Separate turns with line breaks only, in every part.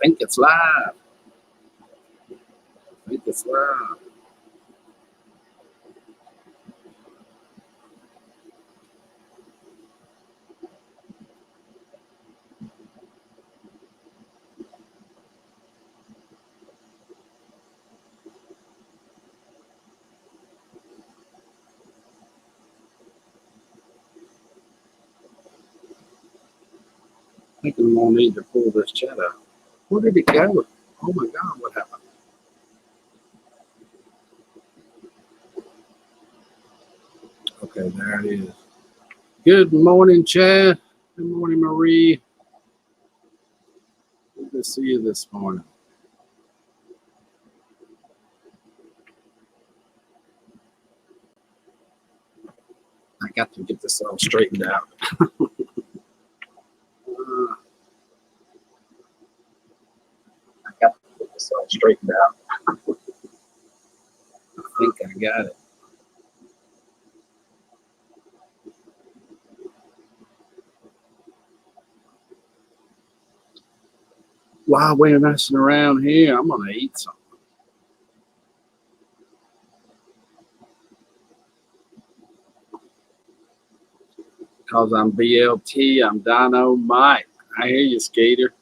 think it's live. I think it's live. I think I'm gonna need to pull this chat out. Where did it go? Oh my God, what happened? Okay, there it is. Good morning, Chad. Good morning, Marie. Good to see you this morning. I got to get this all straightened out. I got to get this all straightened out. I think I got it. While we're messing around here, I'm gonna eat something. Because I'm BLT, I'm Dynamite. I hear you, Skater.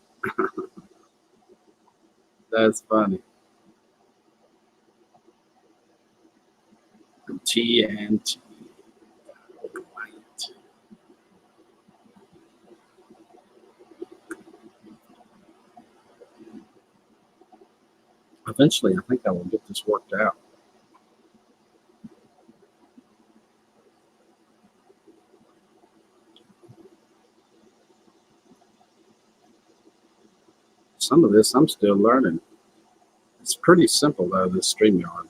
That's funny. I'm TNT. Eventually, I think I will get this worked out. Some of this I'm still learning. It's pretty simple though, this StreamYard.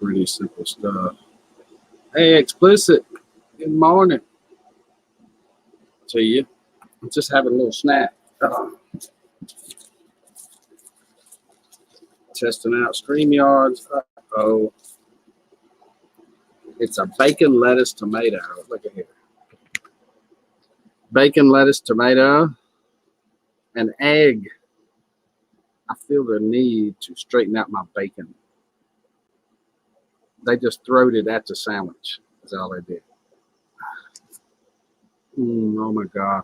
Pretty simple stuff. Hey, Explicit, good morning to you. I'm just having a little snack. Testing out StreamYards. Uh-oh. It's a bacon, lettuce, tomato. Look at here. Bacon, lettuce, tomato, and egg. I feel the need to straighten out my bacon. They just throwed it at the sandwich. That's all they did. Oh my God.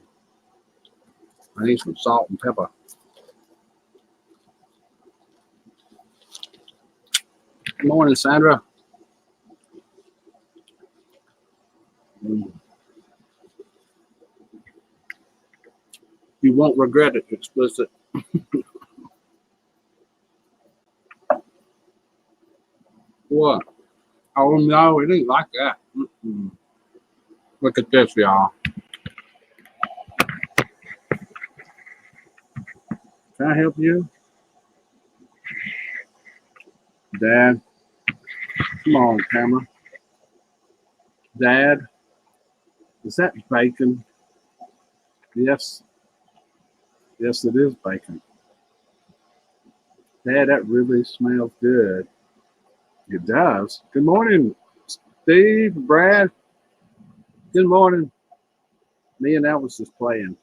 I need some salt and pepper. Good morning, Sandra. You won't regret it, Explicit. What? Oh no, it ain't like that. Look at this, y'all. Can I help you? Dad, come on, camera. Dad, is that bacon? Yes. Yes, it is bacon. Dad, that really smells good. It does. Good morning, Steve, Brad. Good morning. Me and Elvis is playing.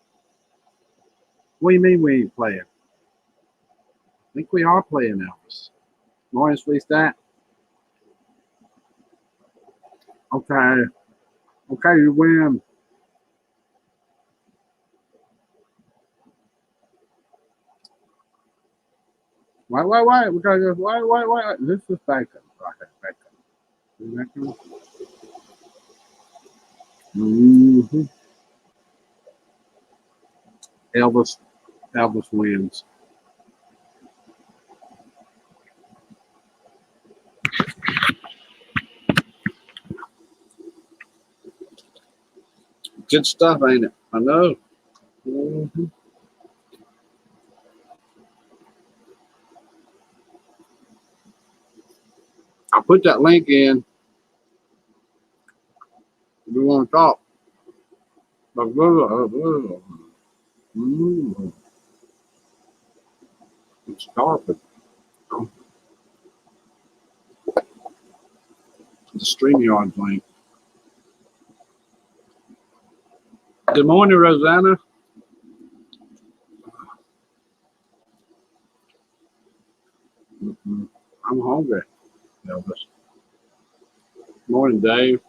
What do you mean we ain't playing? I think we are playing, Elvis. Morning, sweet stat. Okay. Okay, you win. Wait. We gotta go. Wait. This is bacon. Okay, bacon. Elvis wins. Good stuff, ain't it? I know. I'll put that link in if you want to talk. It's carpet. The StreamYard link. Good morning, Rosanna. Mm-mm. I'm hungry, Elvis. Morning, Dave.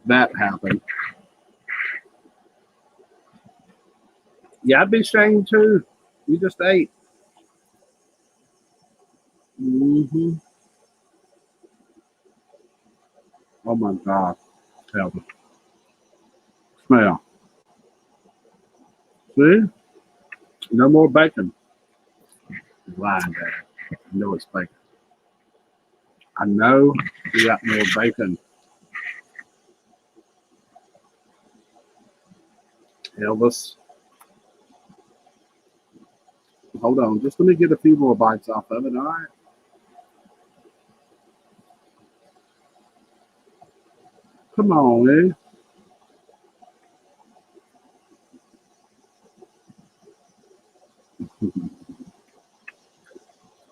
That happened. Yeah, I'd be saying too. You just ate. Mm-hmm. Oh my God, Elvis. Smell. See? No more bacon. You're lying, Dad. I know it's bacon. I know you got more bacon, Elvis. Hold on, just let me get a few more bites off of it. All right. Come on, eh?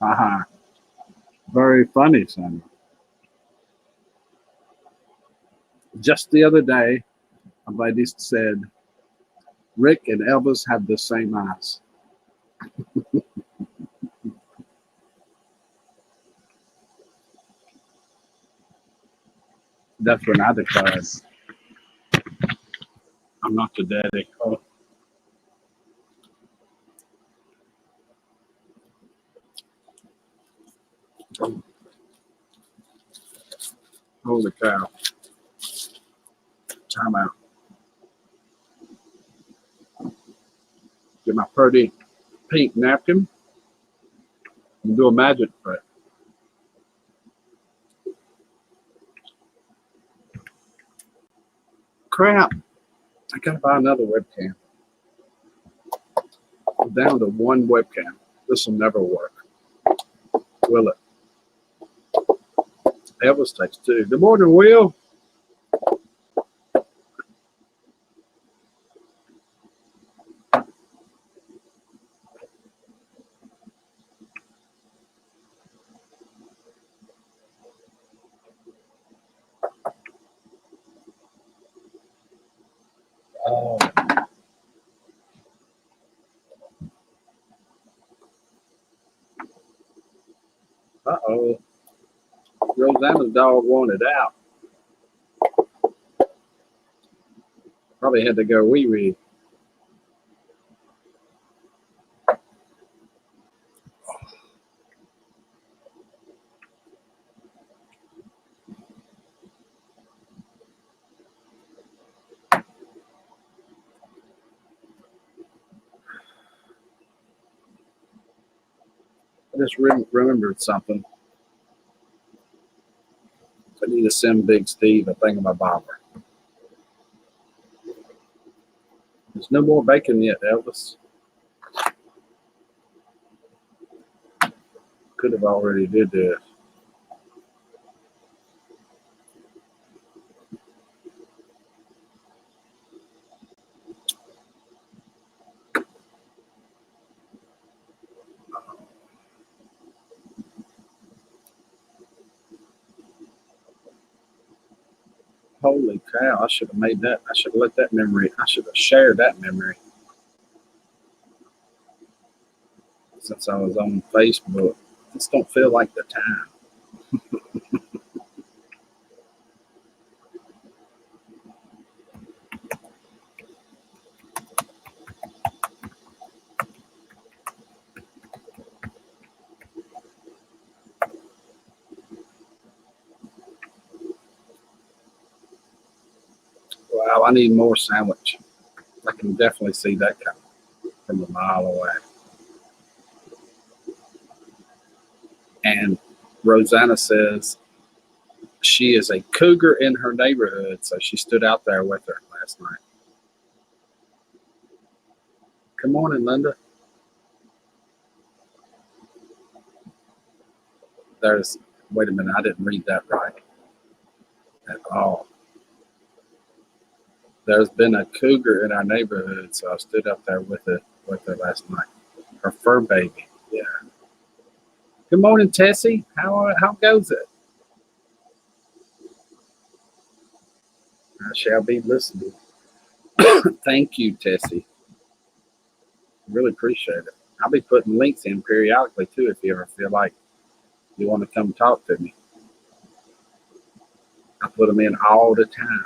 Haha. Very funny, son. Just the other day, a lady said, Rick and Elvis have the same eyes. That's when I declared, I'm not your daddy. Oh, holy cow. Time out. Get my pretty pink napkin and do a magic trick. Crap. I gotta buy another webcam. I'm down to one webcam. This will never work, will it? Elvis takes two. Good morning, Will. Oh, uh-oh. Rosanna's dog wanted out. Probably had to go wee wee. I just remembered something. I need to send Big Steve a thing of my bomber. There's no more bacon yet, Elvis. Could have already did this. Holy cow, I should have made that. I should have let that memory, I should have shared that memory since I was on Facebook. This don't feel like the time. Wow, I need more sandwich. I can definitely see that coming from a mile away. And Rosanna says she is a cougar in her neighborhood, so she stood out there with her last night. Good morning, Linda. There's, wait a minute, I didn't read that right at all. There's been a cougar in our neighborhood, so I stood up there with her last night. Her fur baby. Yeah. Good morning, Tessie. How goes it? I shall be listening. Thank you, Tessie. Really appreciate it. I'll be putting links in periodically too if you ever feel like you want to come talk to me. I put them in all the time.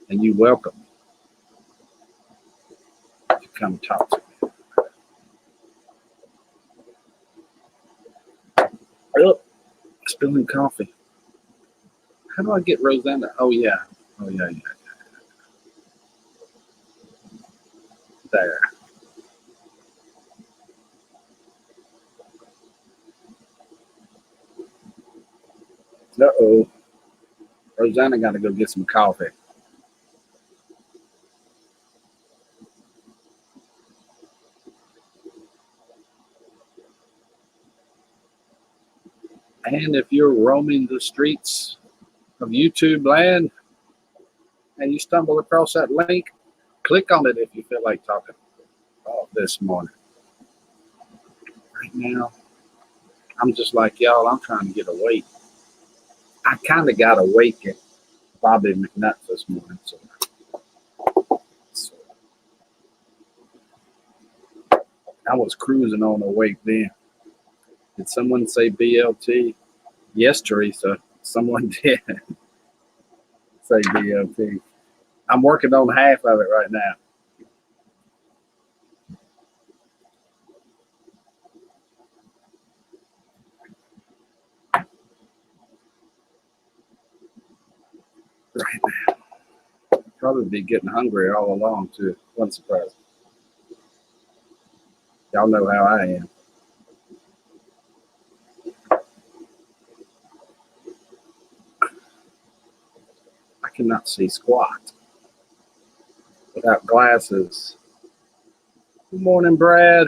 And you're welcome to come talk to me. Oh, spilling coffee. How do I get Rosanna? Oh, yeah. Oh, yeah. There. Uh-oh. Rosanna got to go get some coffee. And if you're roaming the streets of YouTube land and you stumble across that link, click on it if you feel like talking this morning. Right now, I'm just like y'all, I'm trying to get awake. I kind of got awake at Bobby McNutt this morning. So I was cruising on awake then. Did someone say BLT? Yes, Teresa. Someone did say BLT. I'm working on half of it right now. Right now. Probably be getting hungry all along too. One surprise. Y'all know how I am. I cannot see squat without glasses. Good morning, Brad.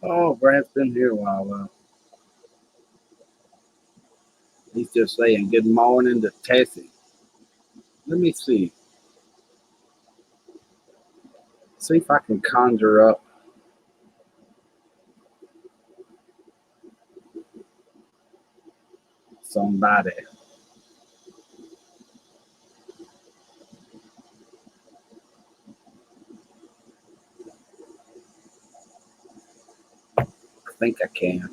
Oh, Brad's been here a while. He's just saying good morning to Tessie. Let me see. See if I can conjure up somebody. I think I can.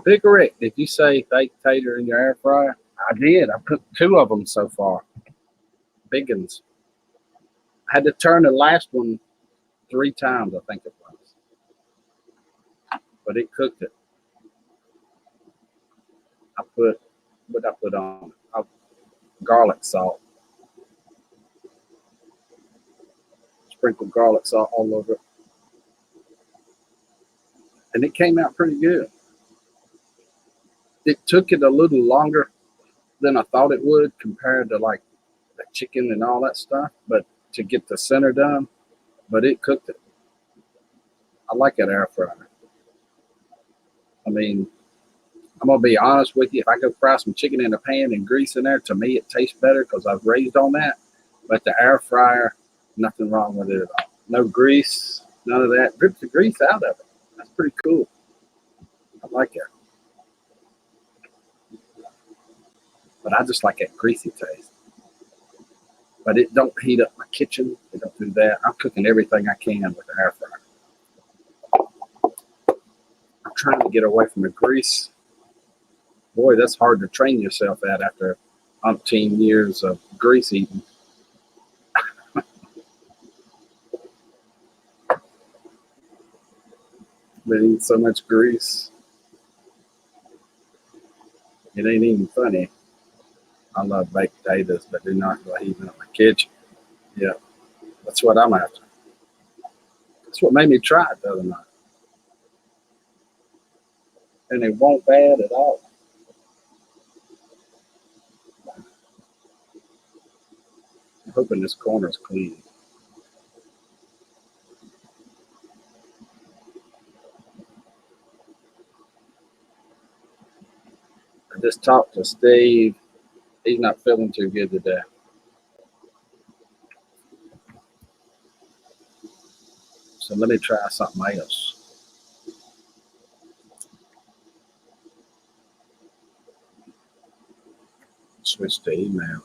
Big Rick, did you say baked tater in your air fryer? I did. I put 2 of them so far. Big ones. I had to turn the last one 3 times, I think it was. But it cooked it. What I put on? Garlic salt. Sprinkled garlic salt all over it. And it came out pretty good. It took it a little longer than I thought it would compared to like the chicken and all that stuff, but to get the center done, but it cooked it. I like that air fryer. I mean, I'm gonna be honest with you. If I go fry some chicken in a pan and grease in there, to me it tastes better because I've raised on that. But the air fryer, nothing wrong with it at all. No grease, none of that. Drips the grease out of it. That's pretty cool. I like it. But I just like that greasy taste. But it don't heat up my kitchen. It don't do that. I'm cooking everything I can with the air fryer. I'm trying to get away from the grease. Boy, that's hard to train yourself at after umpteen years of grease eating. Been eating so much grease. It ain't even funny. I love baked potatoes, but they're not going to heat up my kitchen. Yeah, that's what I'm after. That's what made me try it the other night. And it won't bad at all. I'm hoping this corner's clean. I just talked to Steve. He's not feeling too good today. So let me try something else. switch to email.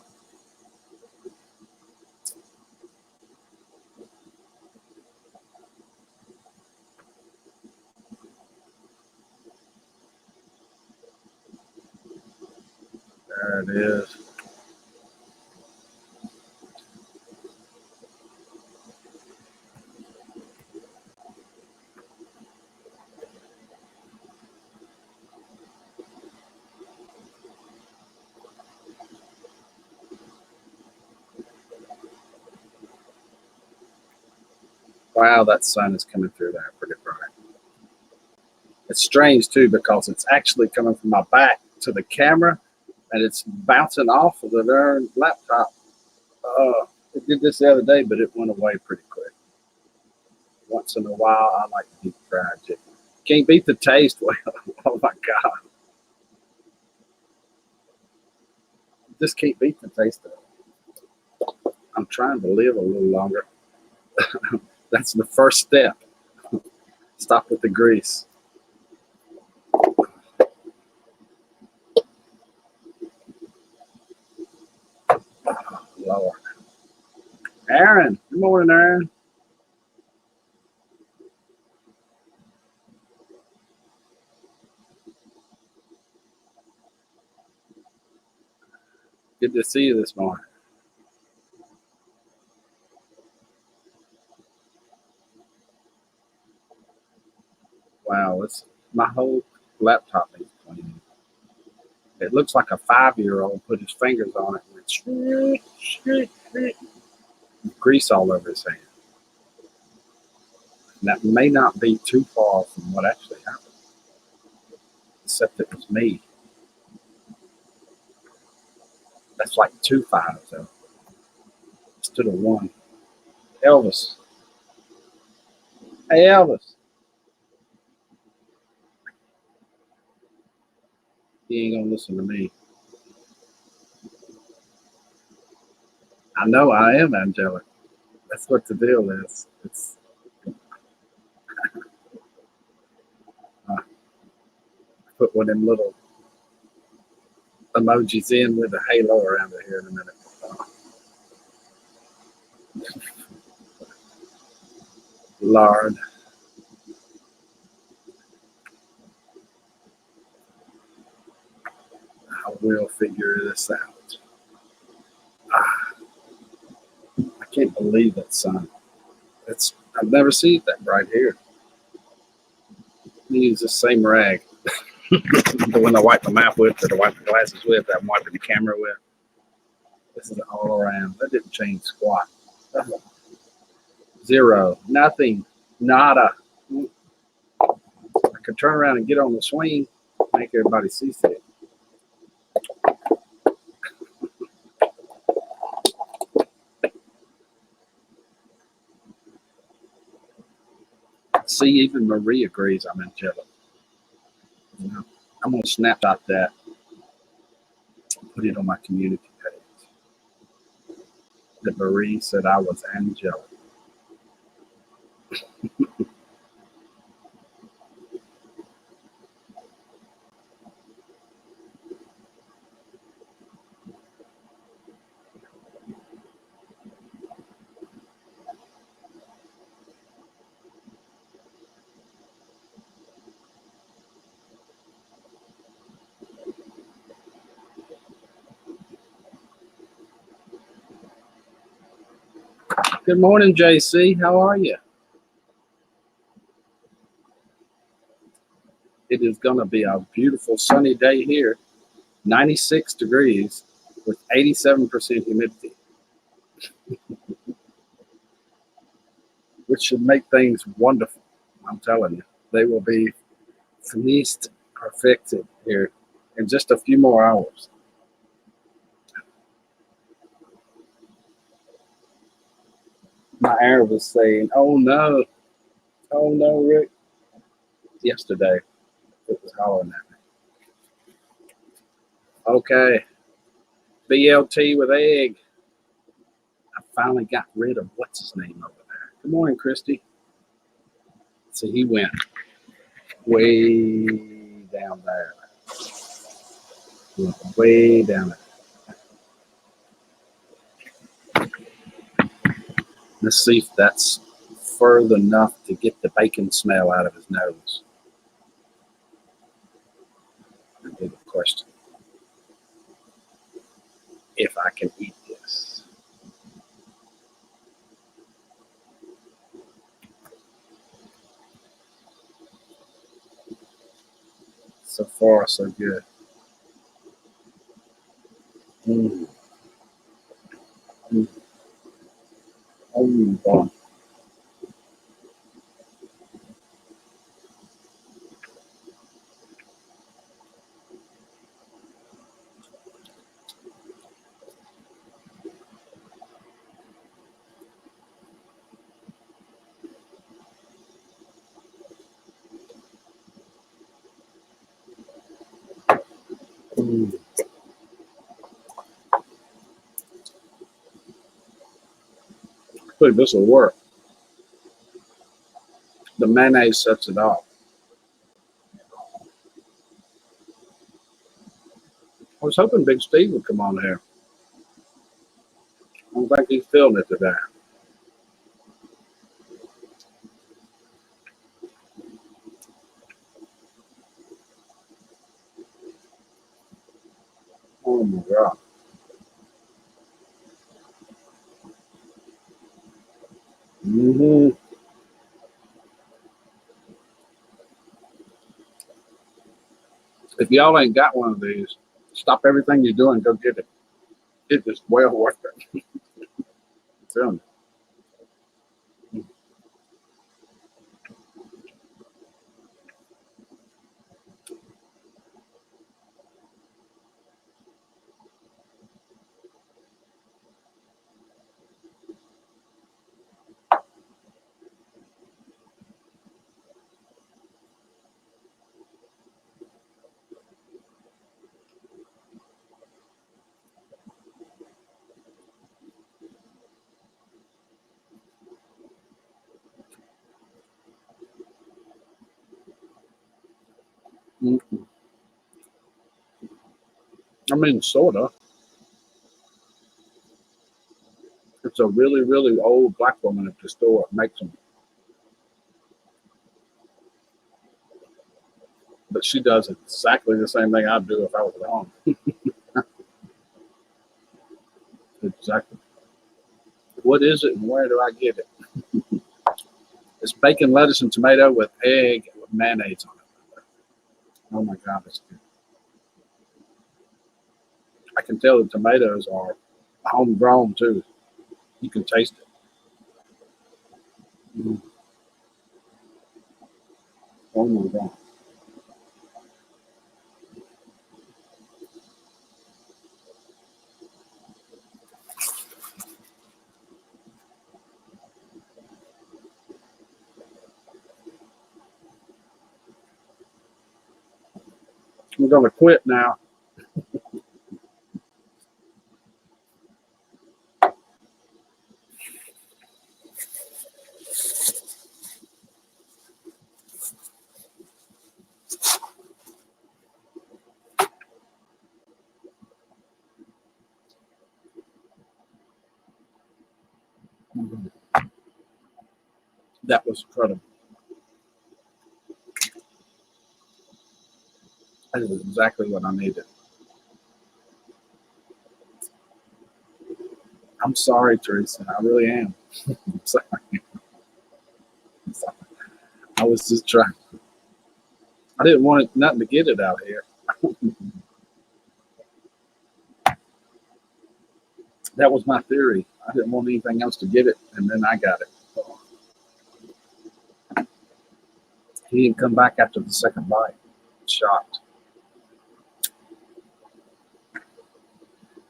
There it is. Wow, that sun is coming through there pretty bright. It's strange too because it's actually coming from my back to the camera and it's bouncing off of the darn laptop. It did this the other day, but it went away pretty quick. Once in a while, I like deep fried chicken. Can't beat the taste. Well, oh my God. Just can't beat the taste of it. I'm trying to live a little longer. That's the first step. Stop with the grease. Oh, Lord. Aaron. Good morning, Aaron. Good to see you this morning. Wow, my whole laptop needs cleaning. It looks like a 5-year-old put his fingers on it and went grease all over his hand. And that may not be too far from what actually happened, except it was me. That's like 2 5s though, instead of 1. Elvis. Hey, Elvis. He ain't gonna listen to me. I know I am angelic. That's what the deal is. It's put one of them little emojis in with a halo around it here in a minute. Lord. I will figure this out. I can't believe that sun. I've never seen it that bright here. I use the same rag. The one I wipe my mouth with, or I wipe the glasses with, that I'm wiping the camera with. This is all around. That didn't change squat. 0, nothing, nada. I could turn around and get on the swing, make everybody see it. See, even Marie agrees I'm angelic. You know, I'm going to snapshot that, put it on my community page. That Marie said I was angelic. Good morning, JC. How are you? It is going to be a beautiful sunny day here, 96 degrees with 87% humidity, which should make things wonderful. I'm telling you, they will be finished, perfected here in just a few more hours. My air was saying, oh no, Rick. Yesterday, it was hollering at me. Okay, BLT with egg. I finally got rid of what's his name over there. Good morning, Christy. So he went way down there. He went way down there. Let's see if that's further enough to get the bacon smell out of his nose. That'd be the question. If I can eat this. So far, so good. Mm. Mm. Oh, boy. Mm. I think this will work. The mayonnaise sets it off. I was hoping Big Steve would come on here. I don't think he's feeling it today. Oh my God. Mm-hmm. If y'all ain't got one of these, stop everything you're doing, go get it. It is well worth it. I'm telling you. Mm-mm. I mean, sort of. It's a really, really old black woman at the store that makes them. But she does exactly the same thing I'd do if I was at home. Exactly. What is it and where do I get it? It's bacon, lettuce, and tomato with egg with mayonnaise on it. Oh my God, it's good. I can tell the tomatoes are homegrown too. You can taste it. Mm. Oh my God. I'm gonna quit now. That was incredible. That is exactly what I needed. I'm sorry, Teresa. I really am. I'm sorry. I'm sorry. I was just trying. I didn't want it, nothing to get it out here. That was my theory. I didn't want anything else to get it, and then I got it. He didn't come back after the second bite. Shocked.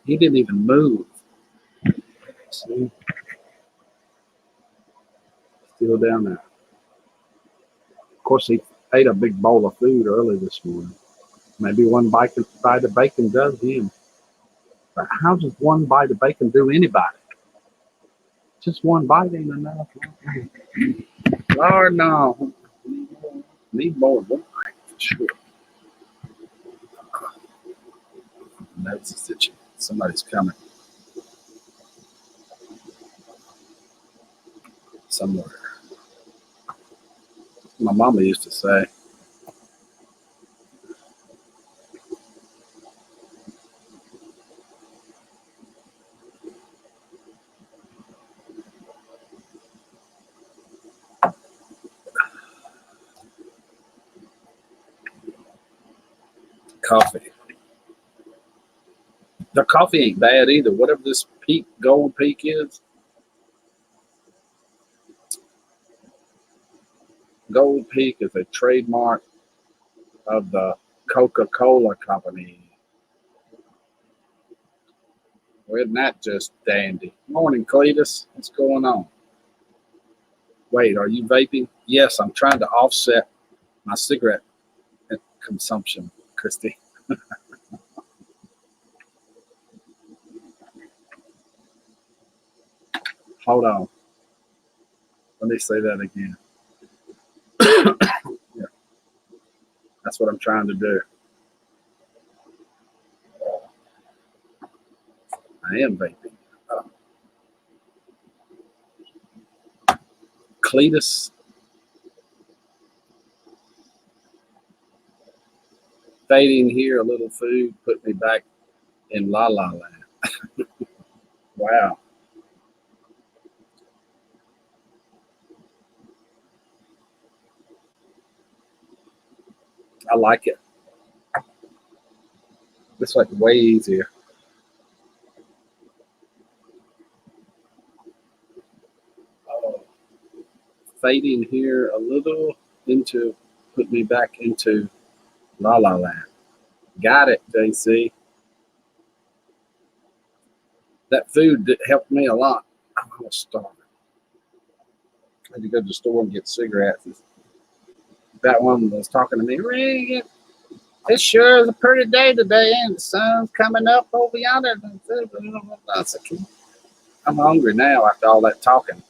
He didn't even move. See, still down there. Of course, he ate a big bowl of food early this morning. Maybe one bite of bacon does him. But how does one bite of bacon do anybody? Just one bite ain't enough. Lord, no. Need more than one bite for sure. Notices that somebody's coming. somewhere. My mama used to say. Coffee. The coffee ain't bad either. Whatever this peak, gold peak is. Gold Peak is a trademark of the Coca-Cola company. Well, isn't that just dandy? Morning, Cletus. What's going on? Wait, are you vaping? Yes, I'm trying to offset my cigarette consumption, Christy. Hold on. Let me say that again. Yeah, that's what I'm trying to do. I am vaping. Cletus. Fading here, a little food put me back in La La Land. Wow. I like it. It's like way easier. Fading here a little into, put me back into La La Land. Got it, JC. That food helped me a lot. I'm almost starving. I had to go to the store and get cigarettes. That one was talking to me. Regan, it sure is a pretty day today, and the sun's coming up over yonder. I'm hungry now after all that talking.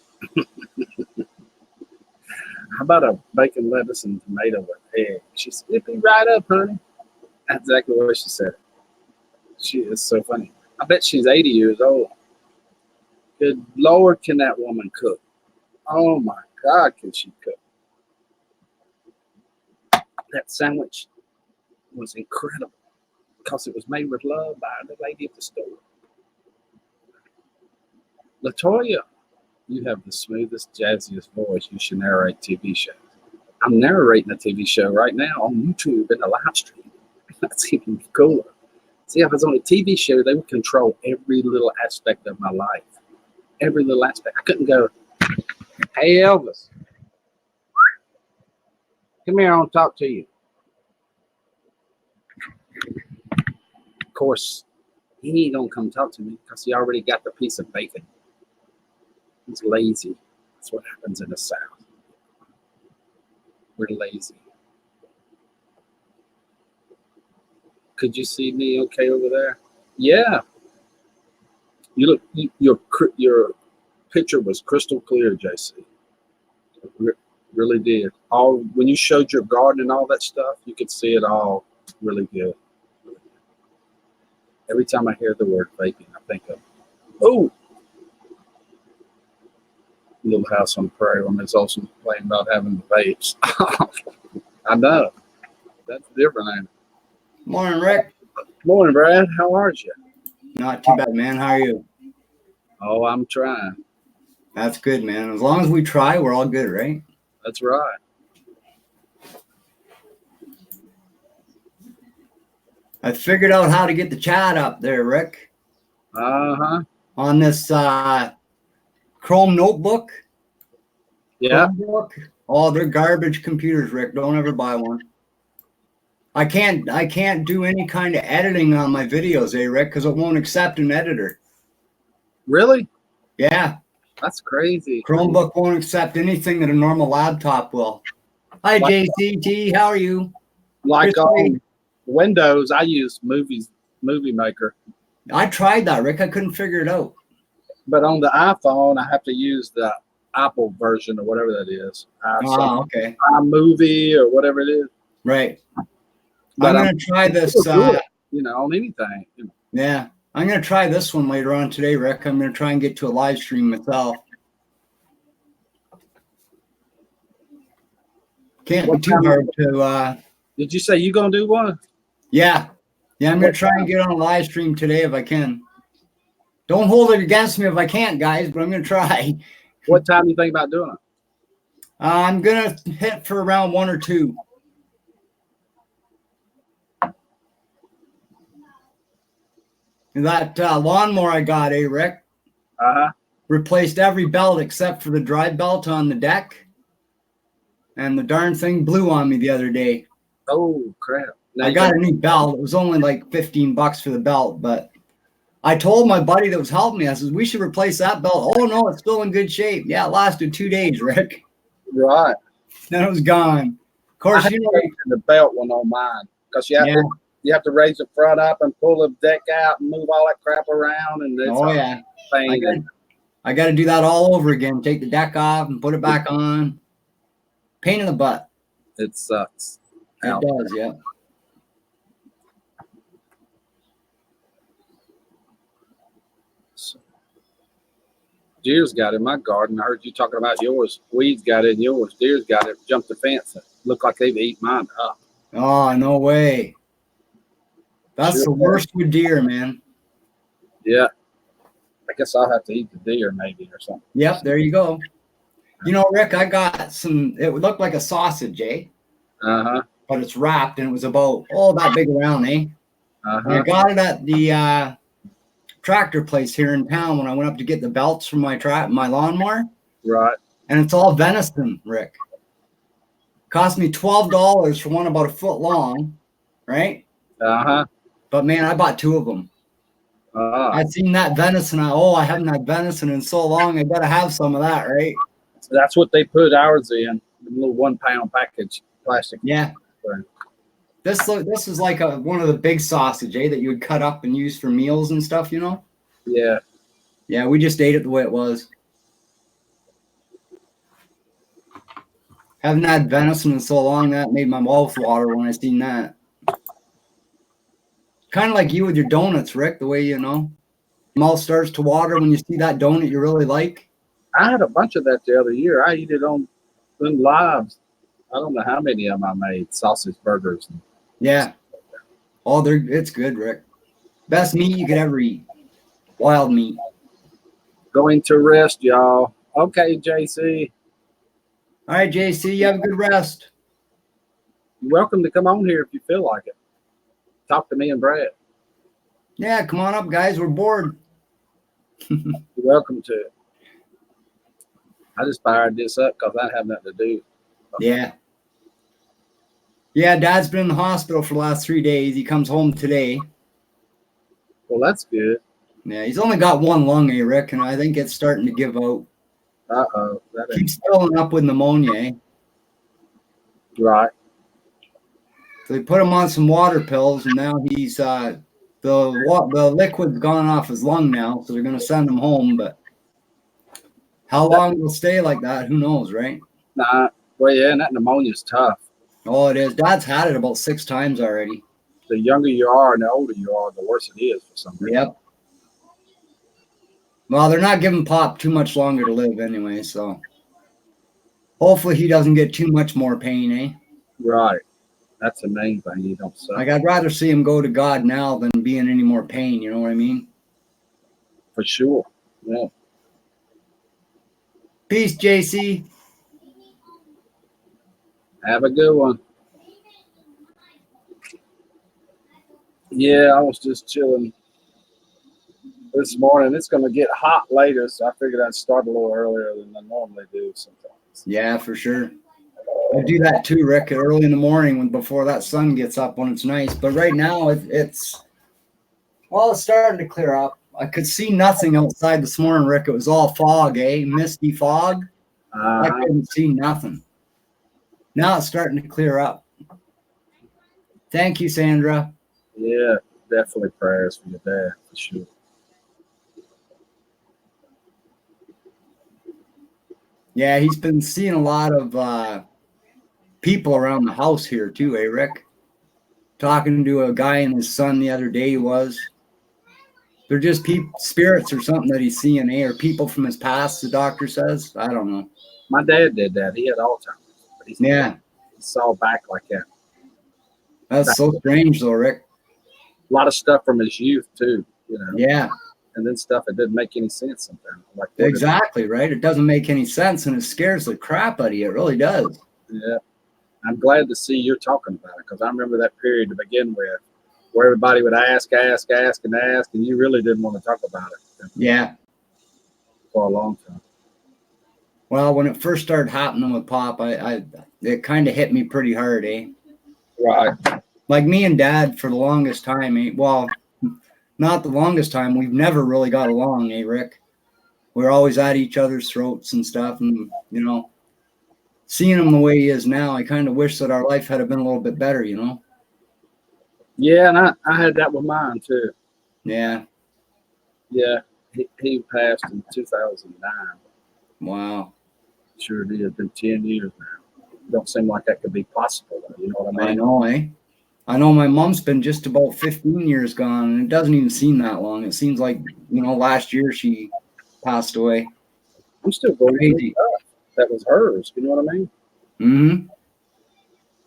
How about a bacon, lettuce, and tomato with egg? She said, "It'd be right up, honey." That's exactly what she said. She is so funny. I bet she's 80 years old. Good Lord, can that woman cook? Oh my God, can she cook? That sandwich was incredible because it was made with love by the lady at the store. Latoya, you have the smoothest, jazziest voice. You should narrate TV shows. I'm narrating a TV show right now on YouTube in a live stream. That's even cooler. See, if it was on a TV show, they would control every little aspect of my life. Every little aspect. I couldn't go, "Hey, Elvis, come here, I want to talk to you." Of course, he ain't going to come talk to me because he already got the piece of bacon. He's lazy. That's what happens in the South. We're lazy. Could you see me okay over there? Yeah. You look. Your picture was crystal clear, JC. It really did. All when you showed your garden and all that stuff, you could see it all really good. Every time I hear the word vaping, I think of, oh, Little House on the Prairie when Miss Olsen complaining about having the vapes. I know. That's different, ain't it?
Morning, Rick.
Morning, Brad. How are you?
Not too bad, man. How are you?
Oh, I'm trying.
That's good, man. As long as we try, we're all good, right?
That's right.
I figured out how to get the chat up there, Rick.
Uh-huh.
On this Chrome notebook.
Yeah.
Chromebook. Oh, they're garbage computers, Rick. Don't ever buy one. I can't do any kind of editing on my videos, Rick, because it won't accept an editor.
Really?
Yeah.
That's crazy.
Chromebook won't accept anything that a normal laptop will. Hi,
Like,
JCT. How are you?
Like on Windows, I use Movie Maker.
I tried that, Rick. I couldn't figure it out.
But on the iPhone, I have to use the Apple version or whatever that is.
Okay.
iMovie or whatever it is.
Right.
But
I'm going to try this.
On anything.
Yeah. I'm going to try this one later on today, Rick. I'm going to try and get to a live stream myself. Can't be
What
too
time-
hard to.
Did you say you gonna do one?
Yeah, I'm gonna try and get on a live stream today if I can. Don't hold it against me if I can't, guys, but I'm gonna try.
What time do you think about doing it?
I'm gonna hit for around 1 or 2. That lawnmower I got, Rick?
Uh-huh.
Replaced every belt except for the drive belt on the deck. And the darn thing blew on me the other day.
Oh, crap. Now
I got a new belt. It was only like $15 for the belt, but I told my buddy that was helping me, I said, we should replace that belt. Oh, no, it's still in good shape. Yeah, it lasted 2 days, Rick.
Right.
Then it was gone. Of course, you know.
The belt one on mine because you have to raise the front up and pull the deck out and move all that crap around. And it's pain.
I got to do that all over again. Take the deck off and put it back on. Pain in the butt.
It sucks.
It does, yeah.
Deer's got it in my garden. I heard you talking about yours. Weeds got it in yours. Deer's got it. Jumped the fence. Look like they've eaten mine up.
Oh, no way. That's the worst with deer, man.
Yeah. I guess I'll have to eat the deer maybe or something.
Yep, there you go. You know, Rick, I got some, it would look like a sausage, eh?
Uh-huh.
But it's wrapped and it was about, that big around, eh?
Uh-huh.
And I got it at the tractor place here in town when I went up to get the belts from my lawnmower.
Right.
And it's all venison, Rick. Cost me $12 for one about a foot long, right?
Uh-huh.
But man, I bought 2 of them. I'd seen that venison. I haven't had venison in so long. I gotta have some of that, right?
So that's what they put ours in, the little 1 pound package plastic.
Yeah. This is like one of the big sausage, that you would cut up and use for meals and stuff, you know?
Yeah.
Yeah, we just ate it the way it was. Haven't had venison in so long that made my mouth water when I seen that. Kind of like you with your donuts, Rick, the way, you know, mouth starts to water when you see that donut you really like.
I had a bunch of that the other year. I eat it on lives. I don't know how many of them I made. Sausage burgers.
Yeah. Oh, it's good, Rick. Best meat you could ever eat. Wild meat.
Going to rest, y'all. Okay, JC.
All right, JC, you have a good rest.
You're welcome to come on here if you feel like it. Talk to me and Brad.
Yeah, come on up, guys. We're bored.
You're welcome to. I just fired this up because I have nothing to do.
Yeah. Yeah, Dad's been in the hospital for the last 3 days. He comes home today.
Well, that's good.
Yeah, he's only got 1 lung, Rick, and I think it's starting to give out.
Uh-oh.
Keeps filling up with pneumonia, eh?
Right.
So they put him on some water pills, and now he's the liquid's gone off his lung now, so they're going to send him home. But how long he'll stay like that, who knows, right?
Nah. Well, yeah, and that pneumonia's tough.
Oh, it is. Dad's had it about 6 times already.
The younger you are and the older you are, the worse it is for some reason.
Yep. Well, they're not giving Pop too much longer to live anyway, so hopefully he doesn't get too much more pain, eh?
Right. That's the main thing. You don't suffer.
Like, I'd rather see him go to God now than be in any more pain, you know what I mean?
For sure. Yeah.
Peace, JC.
Have a good one. Yeah, I was just chilling this morning. It's going to get hot later, so I figured I'd start a little earlier than I normally do sometimes.
Yeah, for sure. I do that too, Rick, early in the morning before that sun gets up when it's nice. But right now it's starting to clear up. I could see nothing outside this morning, Rick. It was all fog, misty fog. I couldn't see nothing. Now it's starting to clear up. Thank you, Sandra.
Yeah, definitely prayers for your dad, for sure.
Yeah, he's been seeing a lot of people around the house here too, Rick? Talking to a guy and his son the other day they're just spirits or something that he's seeing, or people from his past, the doctor says. I don't know.
My dad did that. He had Alzheimer's.
Yeah.
saw back like that.
That's so strange, though, Rick.
A lot of stuff from his youth too, you know.
Yeah.
And then stuff that didn't make any sense sometimes. Like
exactly, right? It doesn't make any sense, and it scares the crap out of you. It really does.
Yeah. I'm glad to see you're talking about it, because I remember that period to begin with where everybody would ask, and you really didn't want to talk about it.
Yeah.
For a long time.
Well, when it first started happening with Pop, it kind of hit me pretty hard, eh?
Right.
Like me and Dad for the longest time, eh? Well, not the longest time. We've never really got along, eh, Rick? We're always at each other's throats and stuff. And, you know, seeing him the way he is now, I kind of wish that our life had been a little bit better, you know?
Yeah, and I had that with mine too.
Yeah.
Yeah. He passed in 2009.
Wow.
Sure did. It's been 10 years now. Don't seem like that could be possible, though. You know what I mean?
I know, eh? I know my mom's been just about 15 years gone, and it doesn't even seem that long. It seems like, you know, last year she passed away.
I'm still going through stuff that was hers. You know what I mean?
Mm-hmm.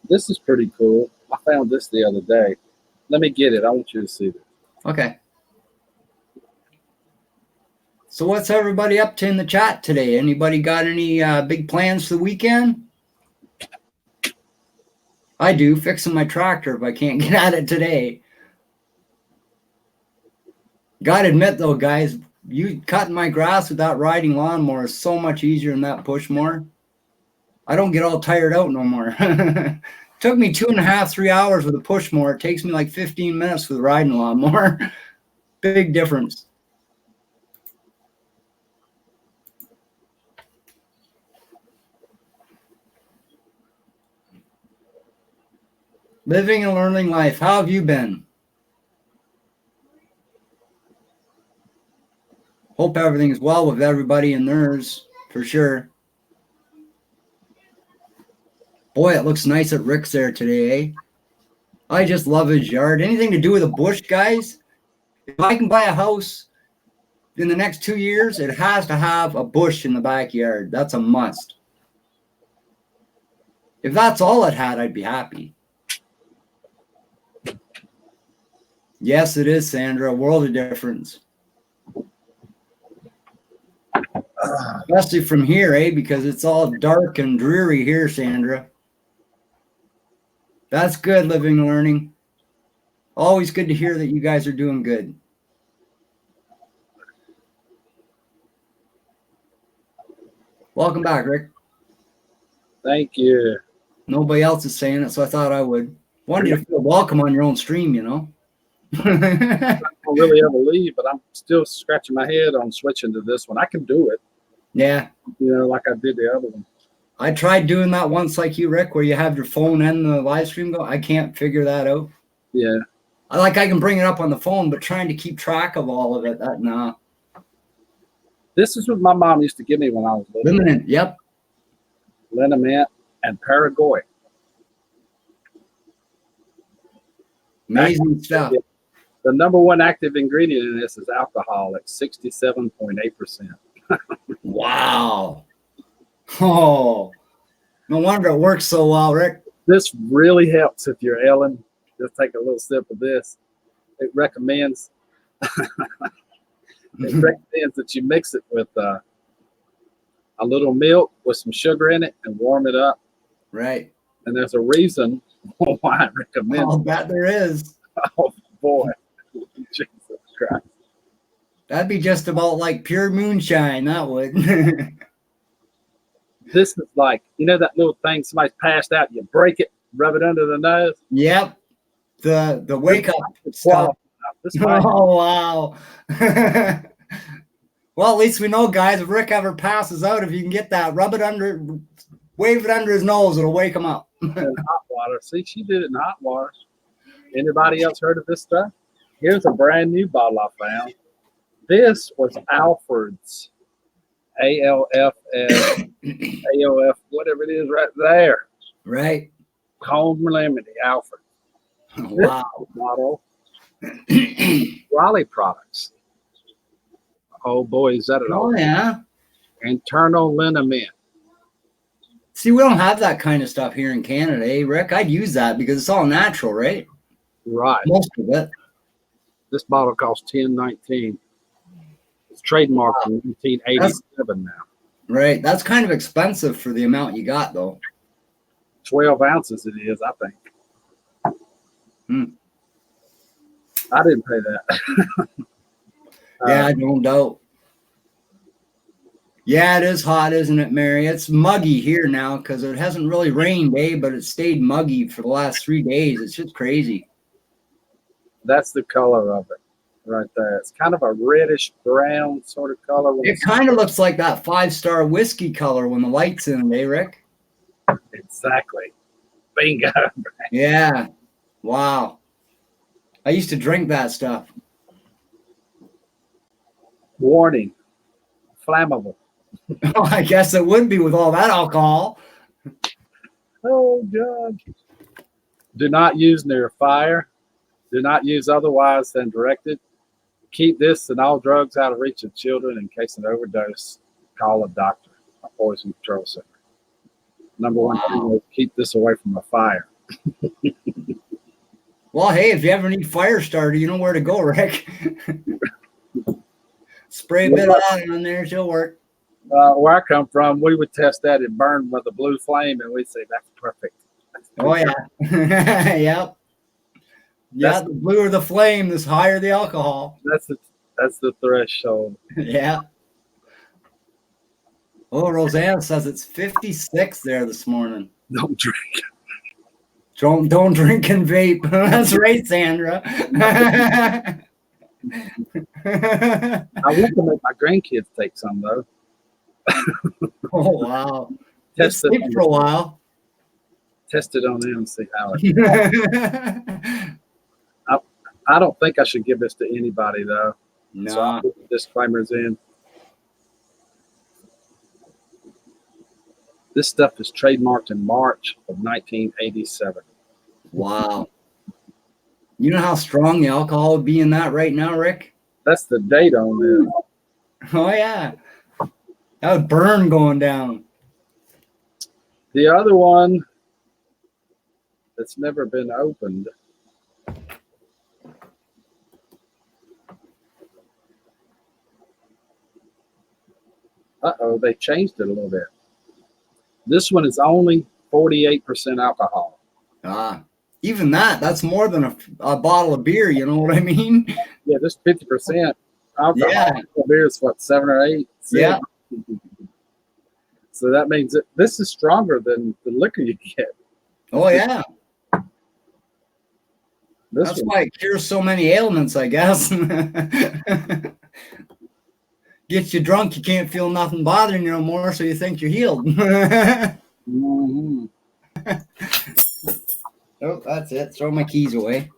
This is pretty cool. I found this the other day. Let me get it. I want you to see this.
Okay. So what's everybody up to in the chat today? Anybody got any big plans for the weekend? I do, fixing my tractor if I can't get at it today. Gotta admit though, guys, you cutting my grass with that riding lawnmower is so much easier than that push mower. I don't get all tired out no more. Took me 2.5, 3 hours with a push mower. It takes me like 15 minutes with a riding lawnmower. Big difference. Living and learning life. How have you been? Hope everything's well with everybody and theirs, for sure. Boy, it looks nice at Rick's there today, eh? I just love his yard. Anything to do with a bush, guys? If I can buy a house in the next 2 years, it has to have a bush in the backyard. That's a must. If that's all it had, I'd be happy. Yes, it is, Sandra. A world of difference. Especially from here, eh? Because it's all dark and dreary here, Sandra. That's good, living and learning. Always good to hear that you guys are doing good. Welcome back, Rick.
Thank you.
Nobody else is saying it, so I thought I would. Wanted you to feel welcome on your own stream, you know?
I don't really ever leave, but I'm still scratching my head on switching to this one. I can do it.
Yeah.
You know, like I did the other one.
I tried doing that once like you, Rick, where you have your phone and the live stream go. I can't figure that out.
Yeah.
I can bring it up on the phone, but trying to keep track of all of it, nah.
This is what my mom used to give me when I was little.
Liniment, yep.
Liniment and Paraguay.
Amazing stuff.
The number one active ingredient in this is alcohol at 67.8%.
Wow. Oh, no wonder it works so well, Rick.
This really helps if you're Ellen. Just take a little sip of this. It recommends that you mix it with a little milk with some sugar in it and warm it up.
Right.
And there's a reason why I recommend
I'll bet there is.
Oh, boy. Jesus Christ.
That'd be just about like pure moonshine, that would.
This is like, you know that little thing somebody's passed out, you break it, rub it under the nose?
Yep. The wake up stuff. Oh, wow. Well, at least we know, guys, if Rick ever passes out, if you can get that, wave it under his nose, it'll wake him up.
In hot water. See, she did it in hot water. Anybody else heard of this stuff? Here's a brand new bottle I found. This was Alfred's. ALFS, AOF, whatever it is right there.
Right.
Home Remedy, Alfred.
Wow.
Bottle. Raleigh products. Oh boy, is that it all?
Oh, yeah.
Internal liniment.
See, we don't have that kind of stuff here in Canada, eh, Rick? I'd use that because it's all natural, right?
Right.
Most of it.
This bottle costs $10.19. It's trademarked in 1987 now.
Right. That's kind of expensive for the amount you got, though.
12 ounces it is, I think.
Hmm.
I didn't pay that.
Yeah, no doubt. Yeah, it is hot, isn't it, Mary? It's muggy here now because it hasn't really rained, eh? But it stayed muggy for the last 3 days. It's just crazy.
That's the color of it right there. It's kind of a reddish brown sort of color.
It kind of looks like that 5-star whiskey color when the light's in it, eh, Rick?
Exactly. Bingo.
Yeah. Wow. I used to drink that stuff.
Warning. Flammable.
Oh, I guess it would be with all that alcohol.
Oh, God. Do not use near fire. Do not use otherwise than directed. Keep this and all drugs out of reach of children. In case of overdose, call a doctor, a poison control center. Number one thing is keep this away from a fire.
Well, hey, if you ever need fire starter, you know where to go, Rick. Spray a bit of that on there, she'll work.
Where I come from, we would test that and burn with a blue flame, and we'd say that's perfect.
Oh yeah, yep. Yeah, the bluer the flame, the higher the alcohol.
That's the threshold.
Yeah. Oh, Roseanne says it's 56 there this morning.
Don't drink.
Don't drink and vape. That's right, Sandra.
I want to make my grandkids take some though.
Oh wow!
Test it
for a while.
Test it on them and see how it. I don't think I should give this to anybody though.
No.
So I'll put the disclaimers in. This stuff is trademarked in March of 1987.
Wow. You know how strong the alcohol would be in that right now, Rick?
That's the date on this.
Oh yeah. That would burn going down.
The other one that's never been opened. Uh-oh, they changed it a little bit. This one is only 48% alcohol.
Ah, even that's more than a bottle of beer, you know what I mean?
Yeah, this 50% alcohol.
Yeah.
Beer is what, 7 or 8? 6?
Yeah.
So that means that this is stronger than the liquor you get.
Oh yeah.
That's
why it cures so many ailments, I guess. Gets you drunk, you can't feel nothing bothering you no more, so you think you're healed.
Mm-hmm.
Oh, that's it. Throw my keys away.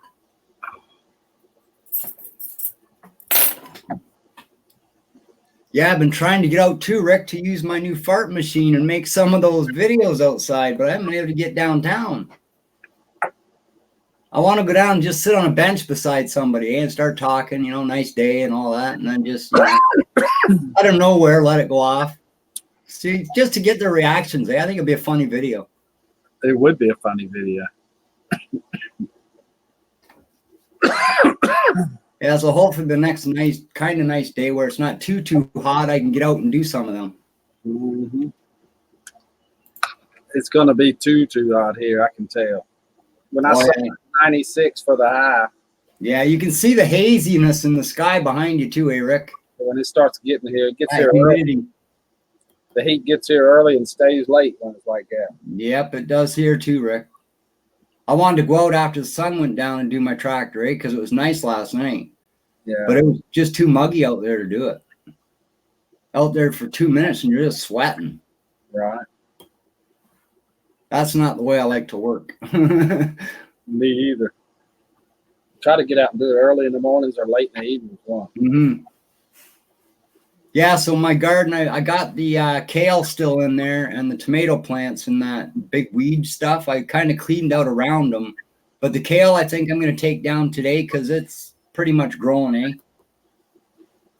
Yeah, I've been trying to get out too, Rick, to use my new fart machine and make some of those videos outside, but I haven't been able to get downtown. I want to go down and just sit on a bench beside somebody and start talking, you know, nice day and all that, and then just, you know, out of nowhere, let it go off. See, just to get their reactions. I think it'd be a funny video.
It would be a funny video.
Yeah, so hopefully the next kind of nice day where it's not too hot, I can get out and do some of them.
Mm-hmm. It's going to be too hot here, I can tell. When I saw 96 for the high.
Yeah, you can see the haziness in the sky behind you too, Rick.
When it starts getting here, it gets here early. The heat gets here early and stays late when it's like that.
Yep, it does here too, Rick. I wanted to go out after the sun went down and do my tractor, because it was nice last night.
Yeah.
But it was just too muggy out there to do it. Out there for 2 minutes and you're just sweating.
Right.
That's not the way I like to work.
Me either. Try to get out and do it early in the mornings or late in the evenings.
Mm-hmm. Yeah, so my garden, I got the kale still in there and the tomato plants and that big weed stuff. I kind of cleaned out around them. But the kale, I think I'm going to take down today because it's pretty much growing, eh?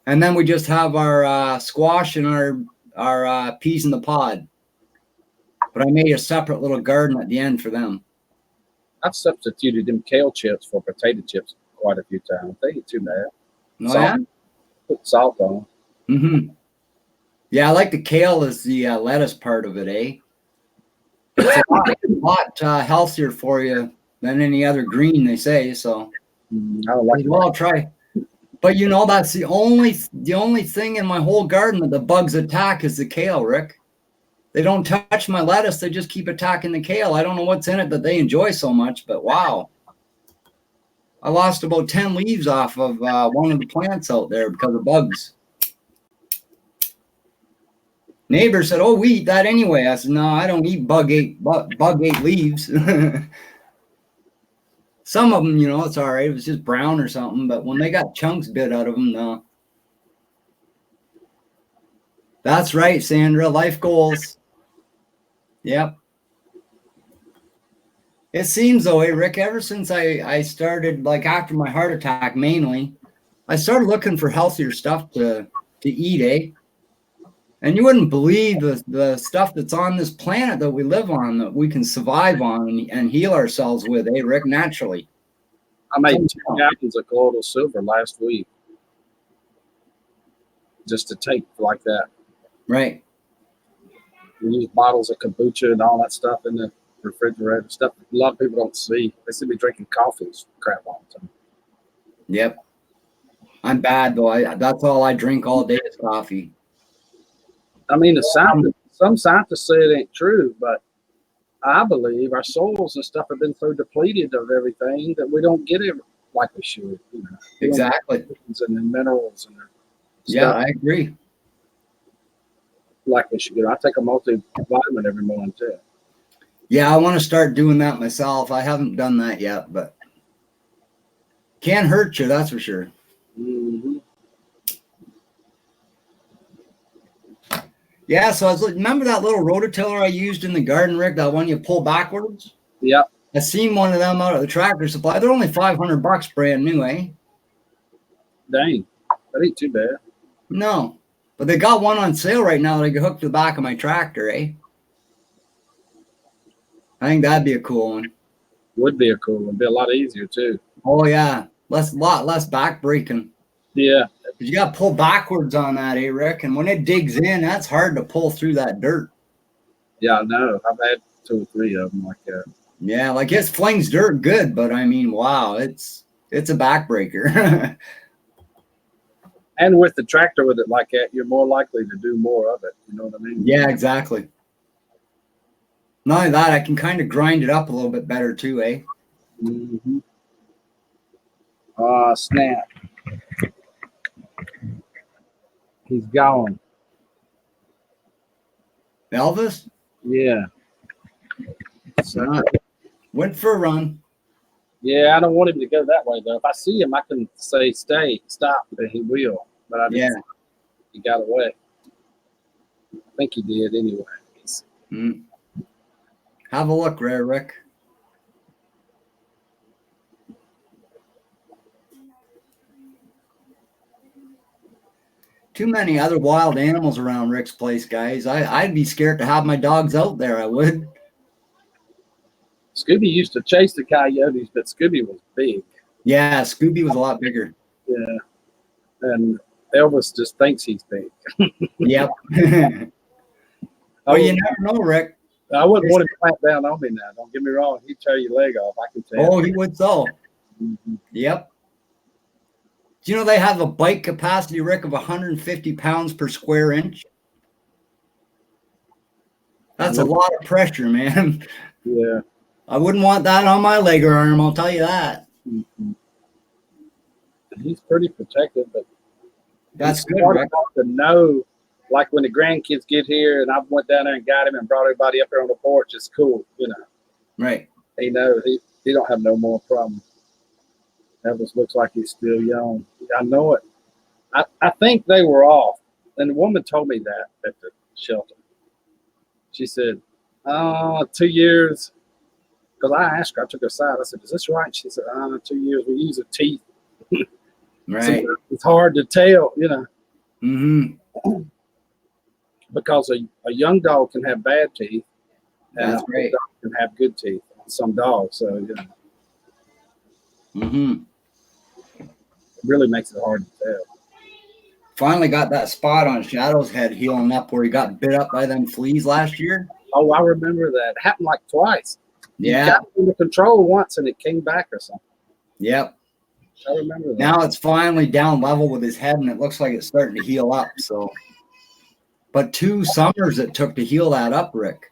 And then we just have our squash and our peas in the pod. but I made a separate little garden at the end for them.
I've substituted them kale chips for potato chips quite a few times. They ain't too bad.
Oh,
Salt.
yeah?
Put salt on.
Mm-hmm. Yeah, I like the kale as the lettuce part of it, eh? It's a lot healthier for you than any other green, they say. So,
I don't like
well, I'll try. But you know, that's the only thing in my whole garden that the bugs attack is the kale, Rick. They don't touch my lettuce; they just keep attacking the kale. I don't know what's in it that they enjoy so much, but wow, I lost about 10 leaves off of one of the plants out there because of bugs. Neighbor said, "Oh, we eat that anyway." I said, "No, I don't eat bug ate leaves." Some of them, you know, it's all right. It was just brown or something. But when they got chunks bit out of them, no. That's right, Sandra. Life goals. Yep. It seems though, hey, Rick, ever since I started, like after my heart attack mainly, I started looking for healthier stuff to eat, eh? And you wouldn't believe the stuff that's on this planet that we live on, that we can survive on and heal ourselves with, eh, Rick, naturally.
I made 2 gallons of colloidal silver last week just to take like that.
Right.
We use bottles of kombucha and all that stuff in the refrigerator. Stuff a lot of people don't see. They see me drinking coffee crap all the time.
Yep. I'm bad though. That's all I drink all day is coffee.
I mean, some scientists say it ain't true, but I believe our soils and stuff have been so depleted of everything that we don't get it like we should. You know,
exactly.
And the minerals and
yeah, I agree.
Like we should get. I take a multivitamin every morning too.
Yeah, I want to start doing that myself. I haven't done that yet, but can't hurt you, that's for sure.
Mm-hmm.
Yeah, so remember that little rototiller I used in the garden, Rick? That one you pull backwards?
Yep.
I seen one of them out at the Tractor Supply. They're only $500 brand new, eh?
Dang, that ain't too bad.
No, but they got one on sale right now that I can hook to the back of my tractor, eh? I think that'd be a cool one.
Would be a cool one. Be a lot easier too.
Oh yeah, lot less back breaking.
Yeah.
You got to pull backwards on that, eh, Rick? And when it digs in, that's hard to pull through that dirt.
Yeah, I know. I've had 2 or 3 of them like that.
Yeah, like it flings dirt good, but I mean, wow, it's a backbreaker.
And with the tractor with it like that, you're more likely to do more of it. You know what I mean?
Yeah, exactly. Not only that, I can kind of grind it up a little bit better too, eh?
Mm-hmm. Snap. He's gone.
Elvis?
Yeah. So,
went for a run.
Yeah, I don't want him to go that way though. If I see him, I can say stop, and he will. But I didn't. He got away. I think he did anyway.
Have a look, Rick. Too many other wild animals around Rick's place, guys. I'd be scared to have my dogs out there. I would.
Scooby used to chase the coyotes, but Scooby was big.
Yeah, Scooby was a lot bigger.
Yeah. And Elvis just thinks he's big.
Yep. Oh, you never know, Rick.
I wouldn't want him to clamp down on me now. Don't get me wrong. He'd tear your leg off. I can tell.
Oh, he would so.
Mm-hmm.
Yep. Do you know they have a bike capacity, Rick, of 150 pounds per square inch? That's a lot of pressure, man.
Yeah.
I wouldn't want that on my leg or arm, I'll tell you that.
Mm-hmm. He's pretty protected, but
that's good.
Hard to know, like when the grandkids get here and I went down there and got him and brought everybody up there on the porch, it's cool, you know.
Right.
He knows he don't have no more problem. Elvis looks like he's still young. I know it. I think they were off. And the woman told me that at the shelter. She said, 2 years. Because I asked her, I took her aside. I said, is this right? She said, 2 years. We use her teeth.
Right.
So it's hard to tell, you know.
Mm-hmm.
Because a young dog can have bad teeth And
That's right.
dogs can have good teeth. Some dogs, so you know,
Mm-hmm.
it really makes it hard to tell.
Finally got that spot on Shadow's head healing up where he got bit up by them fleas last year.
Oh, I remember that. It happened like twice.
Yeah.
You got it under control once and it came back or something.
Yep.
I remember that.
Now it's finally down level with his head, and it looks like it's starting to heal up. So, but 2 summers it took to heal that up, Rick.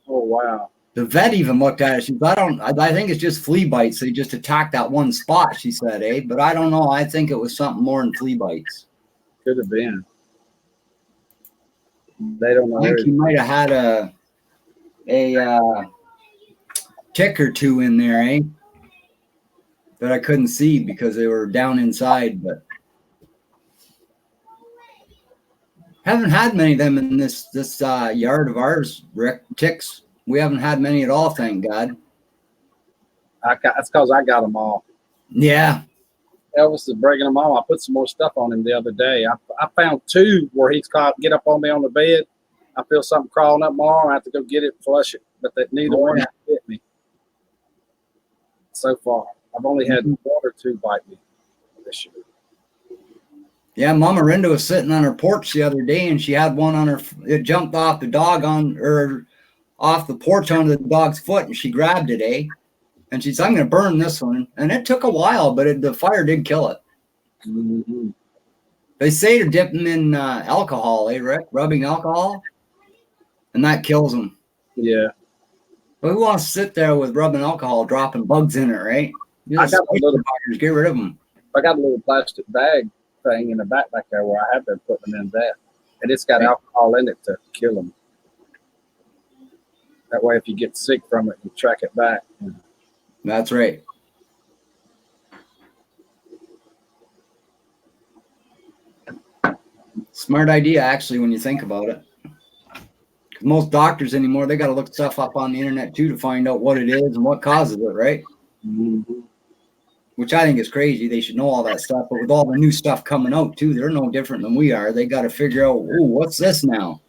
Oh, wow.
The vet even looked at it. She said, I think it's just flea bites. They just attacked that one spot, she said, but I don't know. I think it was something more than flea bites.
Could have been. They don't know.
I think he might have had a tick or 2 in there, that I couldn't see because they were down inside. But haven't had many of them in this yard of ours, Rick. Ticks. We haven't had many at all, thank God.
That's because I got them all.
Yeah.
Elvis is breaking them all. I put some more stuff on him the other day. I found 2 where he's caught, get up on me on the bed. I feel something crawling up my arm. I have to go get it and flush it. But neither one hit me so far. I've only had 1 or 2 bite me this year.
Yeah, Mama Rinda was sitting on her porch the other day, and she had one on her. It jumped off the dog off the porch onto the dog's foot, and she grabbed it, And she said, "I'm going to burn this one." And it took a while, but the fire did kill it.
Mm-hmm.
They say to dip them in alcohol, Rick? Rubbing alcohol, and that kills them.
Yeah.
But who wants to sit there with rubbing alcohol, dropping bugs in it, right?
I got a little
buggers, get rid of them.
I got a little plastic bag thing in the back there where I have been putting them in that, and it's got alcohol in it to kill them. That way, if you get sick from it, you track it back.
That's right. Smart idea, actually, when you think about it. Most doctors anymore, they got to look stuff up on the internet too to find out what it is and what causes it, right?
Mm-hmm.
Which I think is crazy. They should know all that stuff. But with all the new stuff coming out too, they're no different than we are. They got to figure out, what's this now,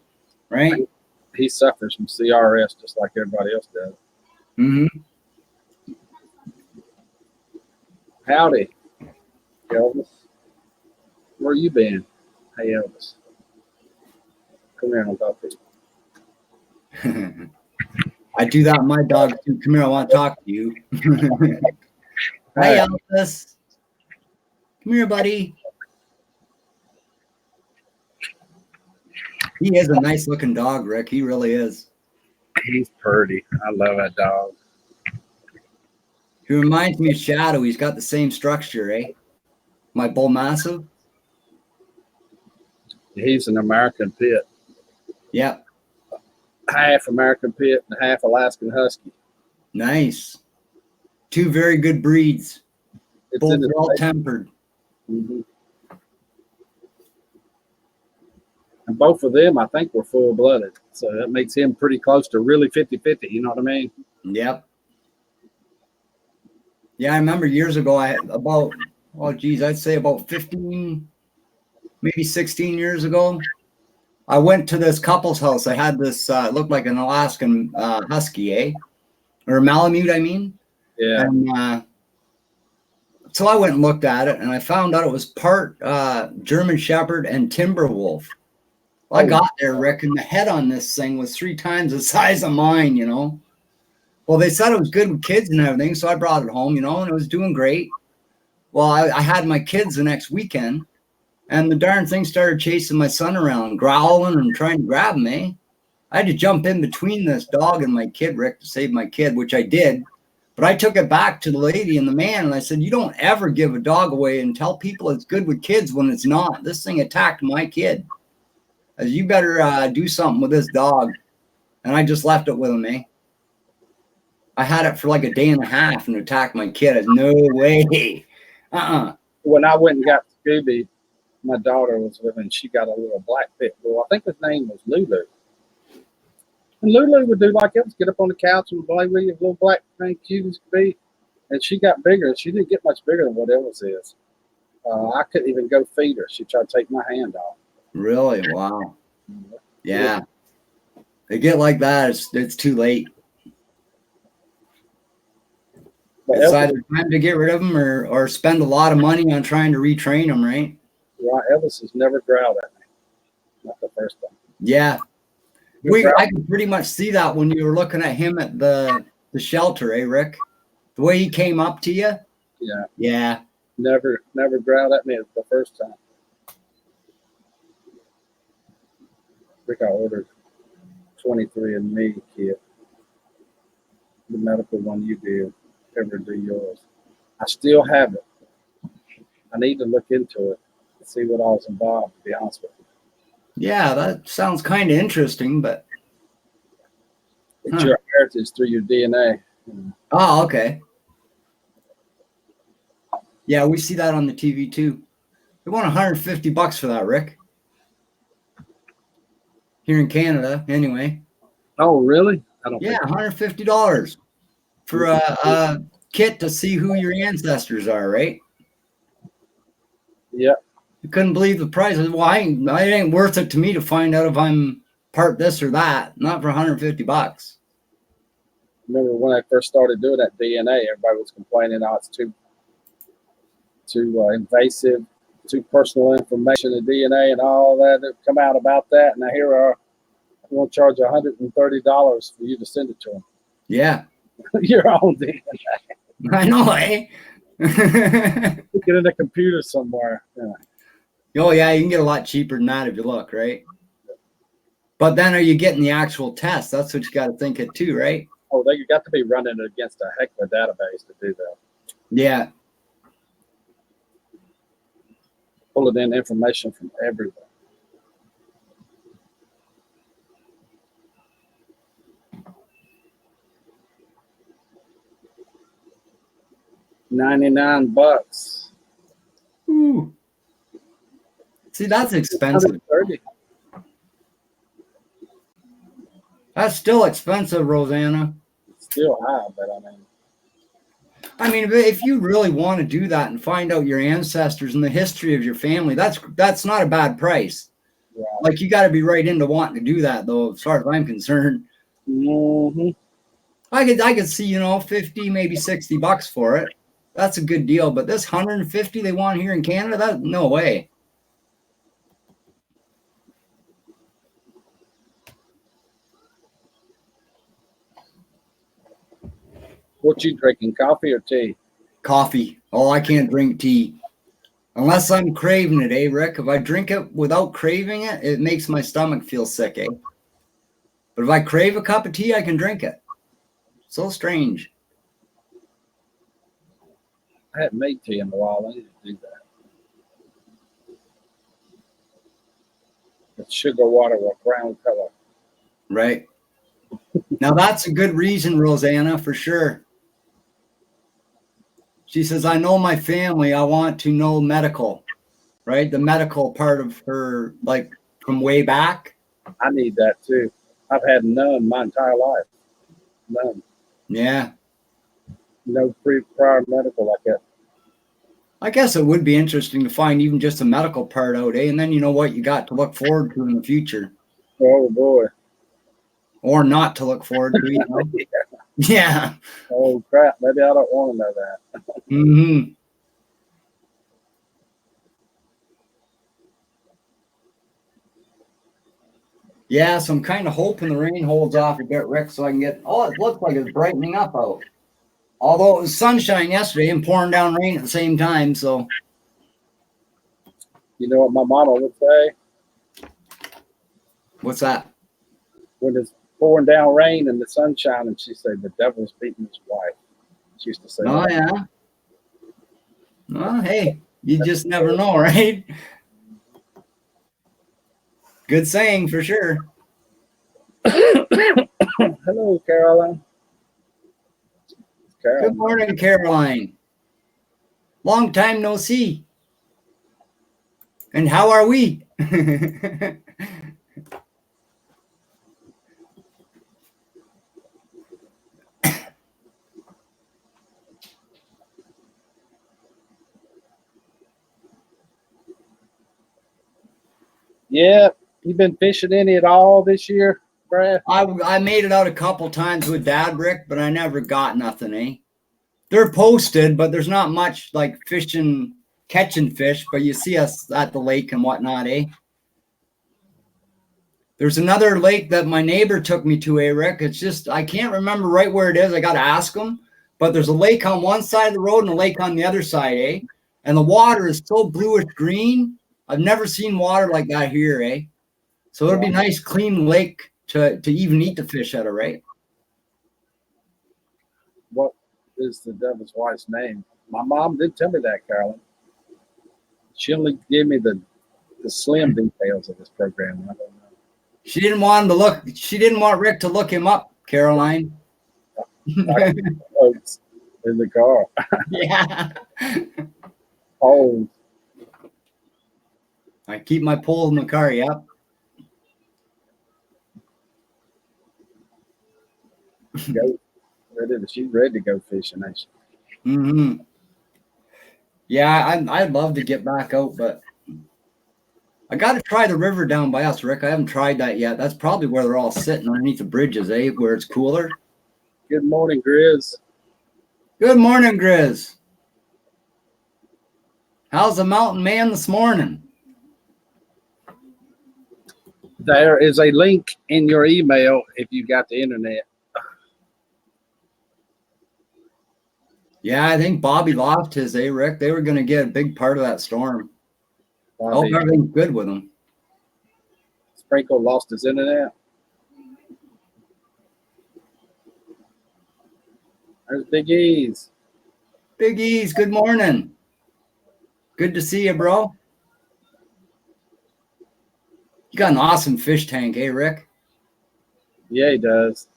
right?
He suffers from CRS just like everybody else does.
Mm-hmm.
Howdy, Elvis. Where you been? Hey, Elvis. Come here and I'll talk to
you. I do that with my dog too. Come here, I want to talk to you. Hey, Elvis. Come here, buddy. He is a nice looking dog, Rick. He really is.
He's pretty. I love that dog.
He reminds me of Shadow. He's got the same structure, My bull massive.
He's an American pit.
Yep.
Half American pit and half Alaskan husky.
Nice. 2 very good breeds. Both well tempered.
Mm-hmm. And both of them, I think, were full blooded. So that makes him pretty close to really 50-50. You know what I mean?
Yep. Yeah, I remember years ago, I'd say about 15, maybe 16 years ago, I went to this couple's house. I had this, it looked like an Alaskan husky, or Malamute, I mean.
Yeah.
And so I went and looked at it, and I found out it was part German Shepherd and Timberwolf. Well, I got there, Rick, and the head on this thing was 3 times the size of mine, Well, they said it was good with kids and everything, so I brought it home, and it was doing great. Well, I had my kids the next weekend, and the darn thing started chasing my son around, growling and trying to grab me. I had to jump in between this dog and my kid, Rick, to save my kid, which I did. But I took it back to the lady and the man, and I said, "You don't ever give a dog away and tell people it's good with kids when it's not. This thing attacked my kid. You better do something with this dog." And I just left it with him, I had it for like a day and a half and attacked my kid. I said, "No way."
When I went and got Scooby, my daughter was with me, and she got a little black pit bull. I think his name was Lulu. And Lulu would do like else, get up on the couch and play with you, a little black thing, cute as could be. And she got bigger. She didn't get much bigger than what Elvis is. I couldn't even go feed her. She tried to take my hand off.
Really? Wow. Yeah. They get like that, it's too late.
But
It's
Elvis,
either time to get rid of them or spend a lot of money on trying to retrain them, right?
right, Elvis has never growled at me. Not the first time.
Yeah.
Good growl.
I can pretty much see that when you were looking at him at the shelter, eh, Rick? The way he came up to you.
Yeah.
Yeah.
Never growled at me the first time. I think I ordered 23andMe kit. The medical one you do, ever do yours. I still have it. I need to look into it and see what all's involved, to be honest with you.
Yeah, that sounds kind of interesting, but
It's your heritage through your DNA.
oh, okay. Yeah, we see that on the TV too. They want $150 for that, Rick. Here in Canada, anyway.
Oh, really? I don't
Yeah,
think
$150 for a kit to see who your ancestors are, right?
Yeah.
You couldn't believe the price. Well, it ain't worth it to me to find out if I'm part this or that. Not for $150.
Remember when I first started doing that DNA, everybody was complaining, oh, it's too invasive, too personal information, the DNA and all that come out about that. And now here are, I'm going to charge $130 for you to send it to them.
Yeah.
Your own DNA.
I know, eh?
Put it in a computer somewhere. Yeah.
Oh, yeah, you can get a lot cheaper than that if you look, right? But then are you getting the actual test? That's what you got to think of too, right?
Oh, they got to be running it against a heck of a database to do that.
Yeah.
Pulling in information from everywhere. $99.
Ooh. See, that's expensive.
$130.
That's still expensive, Rosanna.
It's still high, but
I mean, if you really want to do that and find out your ancestors and the history of your family, that's not a bad price.
yeah.
Like, you got to be right into wanting to do that, though, as far as I'm concerned.
Mm-hmm.
I could see, 50, maybe $60 for it. That's a good deal. But this 150 they want here in Canada, that no way.
What you drinking, coffee or tea?
Coffee. Oh, I can't drink tea. Unless I'm craving it, eh, Rick? If I drink it without craving it, it makes my stomach feel sick, eh? But if I crave a cup of tea, I can drink it. So strange.
I hadn't made tea in a while. I need to do that. It's sugar water with brown color.
Right. Now, that's a good reason, Rosanna, for sure. She says, I know my family. I want to know medical, right? The medical part of her, like from way back.
I need that too. I've had none my entire life. None.
Yeah.
No prior medical like that.
I guess it would be interesting to find even just a medical part out, eh? And then you know what you got to look forward to in the future.
Oh boy.
Or not to look forward to,
yeah.
Yeah.
Oh crap. Maybe I don't want to know that.
Mm-hmm. Yeah, so I'm kind of hoping the rain holds off a bit, Rick, so I can get. Oh, it looks like it's brightening up out. Although it was sunshine yesterday and pouring down rain at the same time, so.
You know what my mama would say?
What's that?
When it's pouring down rain and the sun shining, she said the devil's beating his wife. She used to say
Oh,
that.
yeah. Well, hey, you just never know, right? Good saying for sure.
Hello, Caroline.
Good morning, Caroline. Long time no see. And how are we?
Yeah, you been fishing any at all this year? Brad?
I made it out a couple times with Dad, Rick, but I never got nothing, eh? They're posted, but there's not much like fishing, catching fish, but you see us at the lake and whatnot, eh? There's another lake that my neighbor took me to, eh, Rick? It's just, I can't remember right where it is. I got to ask him. But there's a lake on one side of the road and a lake on the other side, eh? And the water is so bluish green. I've never seen water like that here, eh? So it'll be nice, clean lake to even eat the fish out of, right?
What is the devil's wife's name? My mom did tell me that, Carolyn. She only gave me the slim details of this program. I don't know.
She didn't want him to look. She didn't want Rick to look him up, Caroline.
Folks in the car.
Yeah.
Oh,
I keep my pole in the car, yep.
go. She's ready to go fishing, ain't she?
Mm-hmm. Yeah, I'd love to get back out, but I got to try the river down by us, Rick. I haven't tried that yet. That's probably where they're all sitting underneath the bridges, eh? Where it's cooler.
Good morning, Grizz.
Good morning, Grizz. How's the mountain man this morning?
There is a link in your email if you got the internet.
Yeah, I think Bobby lost his, eh, Rick? They were going to get a big part of that storm. I hope everything's good with him.
Sprinkle lost his internet. There's Big E's.
Big E's, good morning. Good to see you, bro. You got an awesome fish tank, eh, Rick?
Yeah, he does.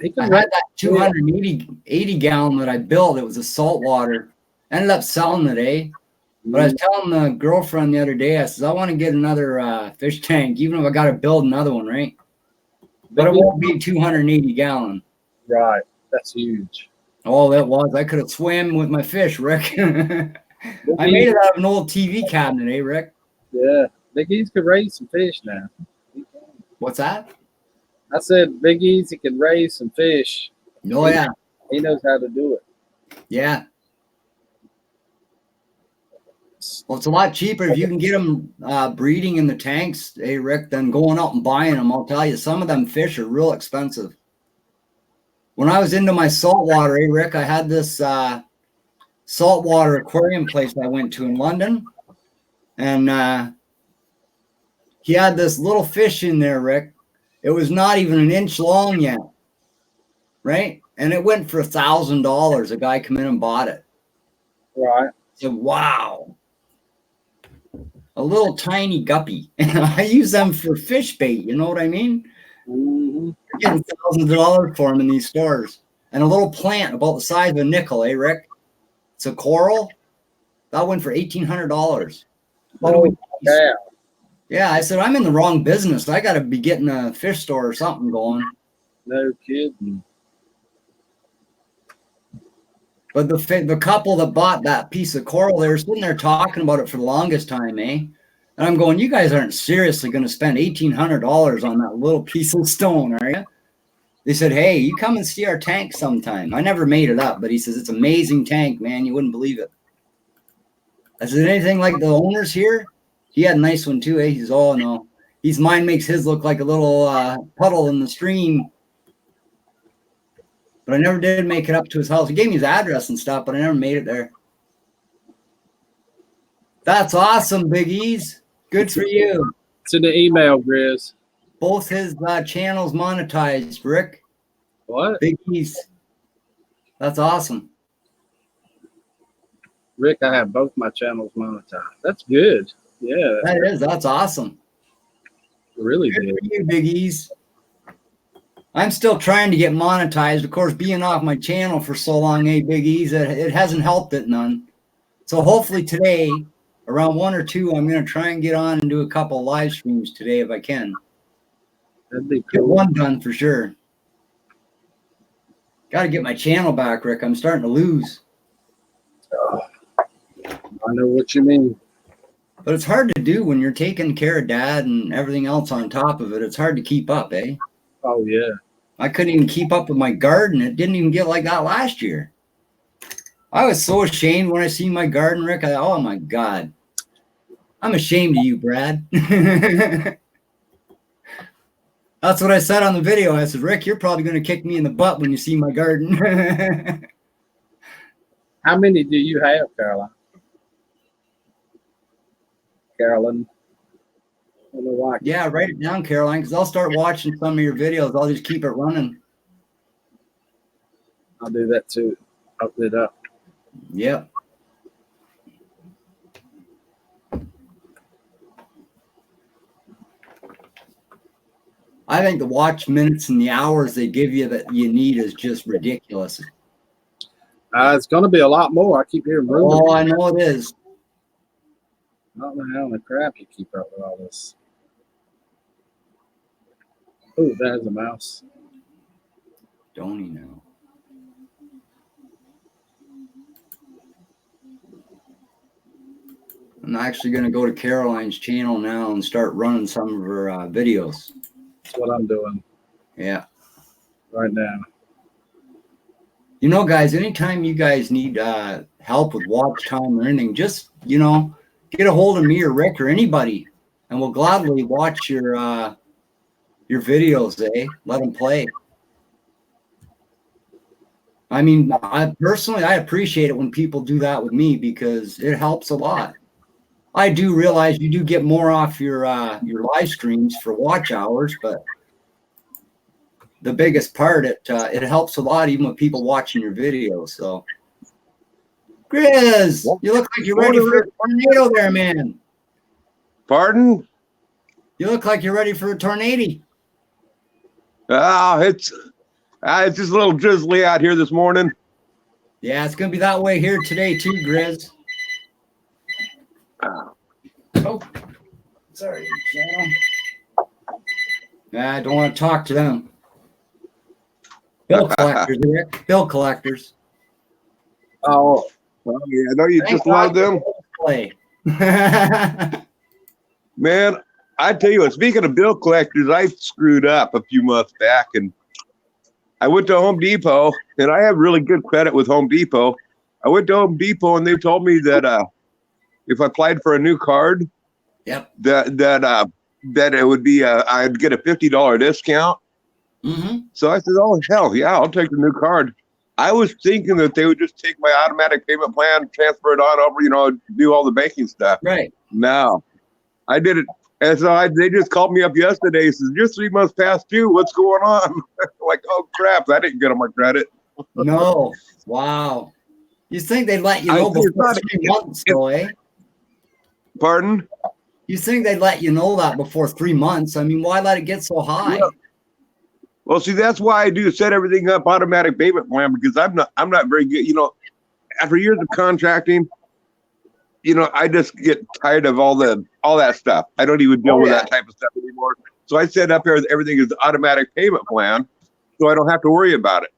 I had that 280 gallon that I built. It was a saltwater. Ended up selling it, eh? But I was telling the girlfriend the other day, I said, I want to get another fish tank, even if I got to build another one, right? But it won't be 280 gallon.
Right. That's huge.
Oh, that was. I could have swam with my fish, Rick. I made it out of an old TV cabinet, eh, Rick?
Yeah. Big E's could raise some fish now.
What's that?
I said Big Easy can raise some fish.
Oh, yeah.
He knows how to do it.
Yeah. Well, it's a lot cheaper if you can get them breeding in the tanks, hey, Rick, than going out and buying them. I'll tell you, some of them fish are real expensive. When I was into my saltwater, hey, Rick, I had this saltwater aquarium place I went to in London. And he had this little fish in there, Rick. It was not even an inch long yet, right? And it went for $1,000. A guy come in and bought it.
Right.
I said, wow. A little tiny guppy. I use them for fish bait. You know what I mean?
Mm-hmm.
You're getting thousands of dollars for them in these stores. And a little plant about the size of a nickel, eh, Rick? It's a coral. That went for $1,800.
Oh, yeah.
Yeah, I said, I'm in the wrong business. I got to be getting a fish store or something going.
No kidding.
But the couple that bought that piece of coral, they were sitting there talking about it for the longest time, eh? And I'm going, you guys aren't seriously going to spend $1,800 on that little piece of stone, are you? They said, hey, you come and see our tank sometime. I never made it up, but he says, it's an amazing tank, man. You wouldn't believe it. I said, anything like the owners here? He had a nice one too, eh? He says, oh, no. Mine makes his look like a little puddle in the stream. But I never did make it up to his house. He gave me his address and stuff, but I never made it there. That's awesome, Big E's. Good for you.
It's in the email, Grizz.
Both his channels monetized, Rick.
What?
Big E's. That's awesome.
Rick, I have both my channels monetized. That's good. Yeah.
That's awesome.
Really
good.
Good
for you, Big E's. I'm still trying to get monetized. Of course, being off my channel for so long, eh, Big E's, it hasn't helped it none. So hopefully today, around 1 or 2, I'm going to try and get on and do a couple of live streams today if I can.
That'd be cool.
Get one done for sure. Got to get my channel back, Rick. I'm starting to lose.
I know what you mean.
But it's hard to do when you're taking care of Dad and everything else on top of it. It's hard to keep up, eh?
Oh yeah.
I couldn't even keep up with my garden. It didn't even get like that last year. I was so ashamed when I seen my garden, Rick. Oh my God. I'm ashamed of you, Brad. That's what I said on the video. I said, Rick, you're probably going to kick me in the butt when you see my garden.
How many do you have, Caroline? Carolyn? I don't know why.
Yeah, write it down, Caroline, because I'll start watching some of your videos. I'll just keep it running.
I'll do that too. Open it up.
Yep. I think the watch minutes and the hours they give you that you need is just ridiculous.
It's going to be a lot more. I keep hearing rumors.
Oh, I know it is.
I don't know how in the crap you keep up with all this. Oh, there's a mouse.
Don't he know? I'm actually going to go to Caroline's channel now and start running some of her videos.
That's what I'm doing.
Yeah.
Right now.
You know, guys, anytime you guys need help with watch time or anything, just, you know, get a hold of me or Rick or anybody, and we'll gladly watch your videos, eh? Let them play. I mean, I appreciate it when people do that with me because it helps a lot. I do realize you do get more off your live streams for watch hours, but the biggest part, it helps a lot even with people watching your videos. So, Grizz, you look like you're ready for a tornado there, man.
Pardon?
You look like you're ready for a tornado.
It's just a little drizzly out here this morning.
Yeah, it's gonna be that way here today too, Grizz. Oh, sorry, channel. I don't want to talk to them. Bill collectors, Rick. Bill collectors.
Oh, well, yeah, I know you just love them.
Play.
Man, I tell you what, speaking of bill collectors, I screwed up a few months back and I went to Home Depot, and I have really good credit with Home Depot. I went to Home Depot and they told me that if I applied for a new card,
yep,
that it would be I'd get a $50 discount.
Mm-hmm.
So I said, "Oh hell yeah, I'll take the new card." I was thinking that they would just take my automatic payment plan, transfer it on over, you know, do all the banking stuff.
Right.
No, I did it. And so they just called me up yesterday. Says, "You're 3 months past due. What's going on?" Like, oh crap, I didn't get on my credit.
No. Wow. You think they'd let you know before 3 months, though, eh?
Pardon?
You think they'd let you know that before 3 months? I mean, why let it get so high?
Yeah. Well, see, that's why I do set everything up automatic payment plan, because I'm not very good. You know, after years of contracting, you know, I just get tired of all that stuff. I don't even deal with that type of stuff anymore. So I set up everything as automatic payment plan, so I don't have to worry about it.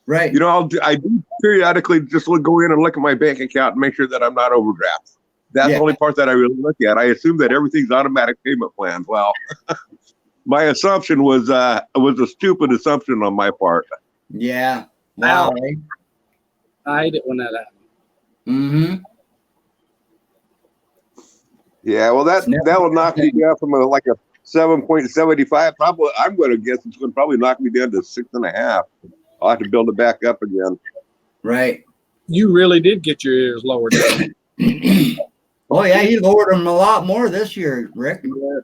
Right.
You know, I do periodically just go in and look at my bank account and make sure that I'm not overdraft. That's the only part that I really look at. I assume that everything's automatic payment plan. Well, my assumption was a stupid assumption on my part.
Yeah. Wow.
I hate it when that happens.
Mm-hmm.
Yeah, well, that will knock me down from like a 7.75. Probably, I'm going to guess it's going to probably knock me down to 6.5. I'll have to build it back up again.
Right.
You really did get your ears lowered down.
Oh yeah, he lowered them a lot more this year, Rick.
Yeah.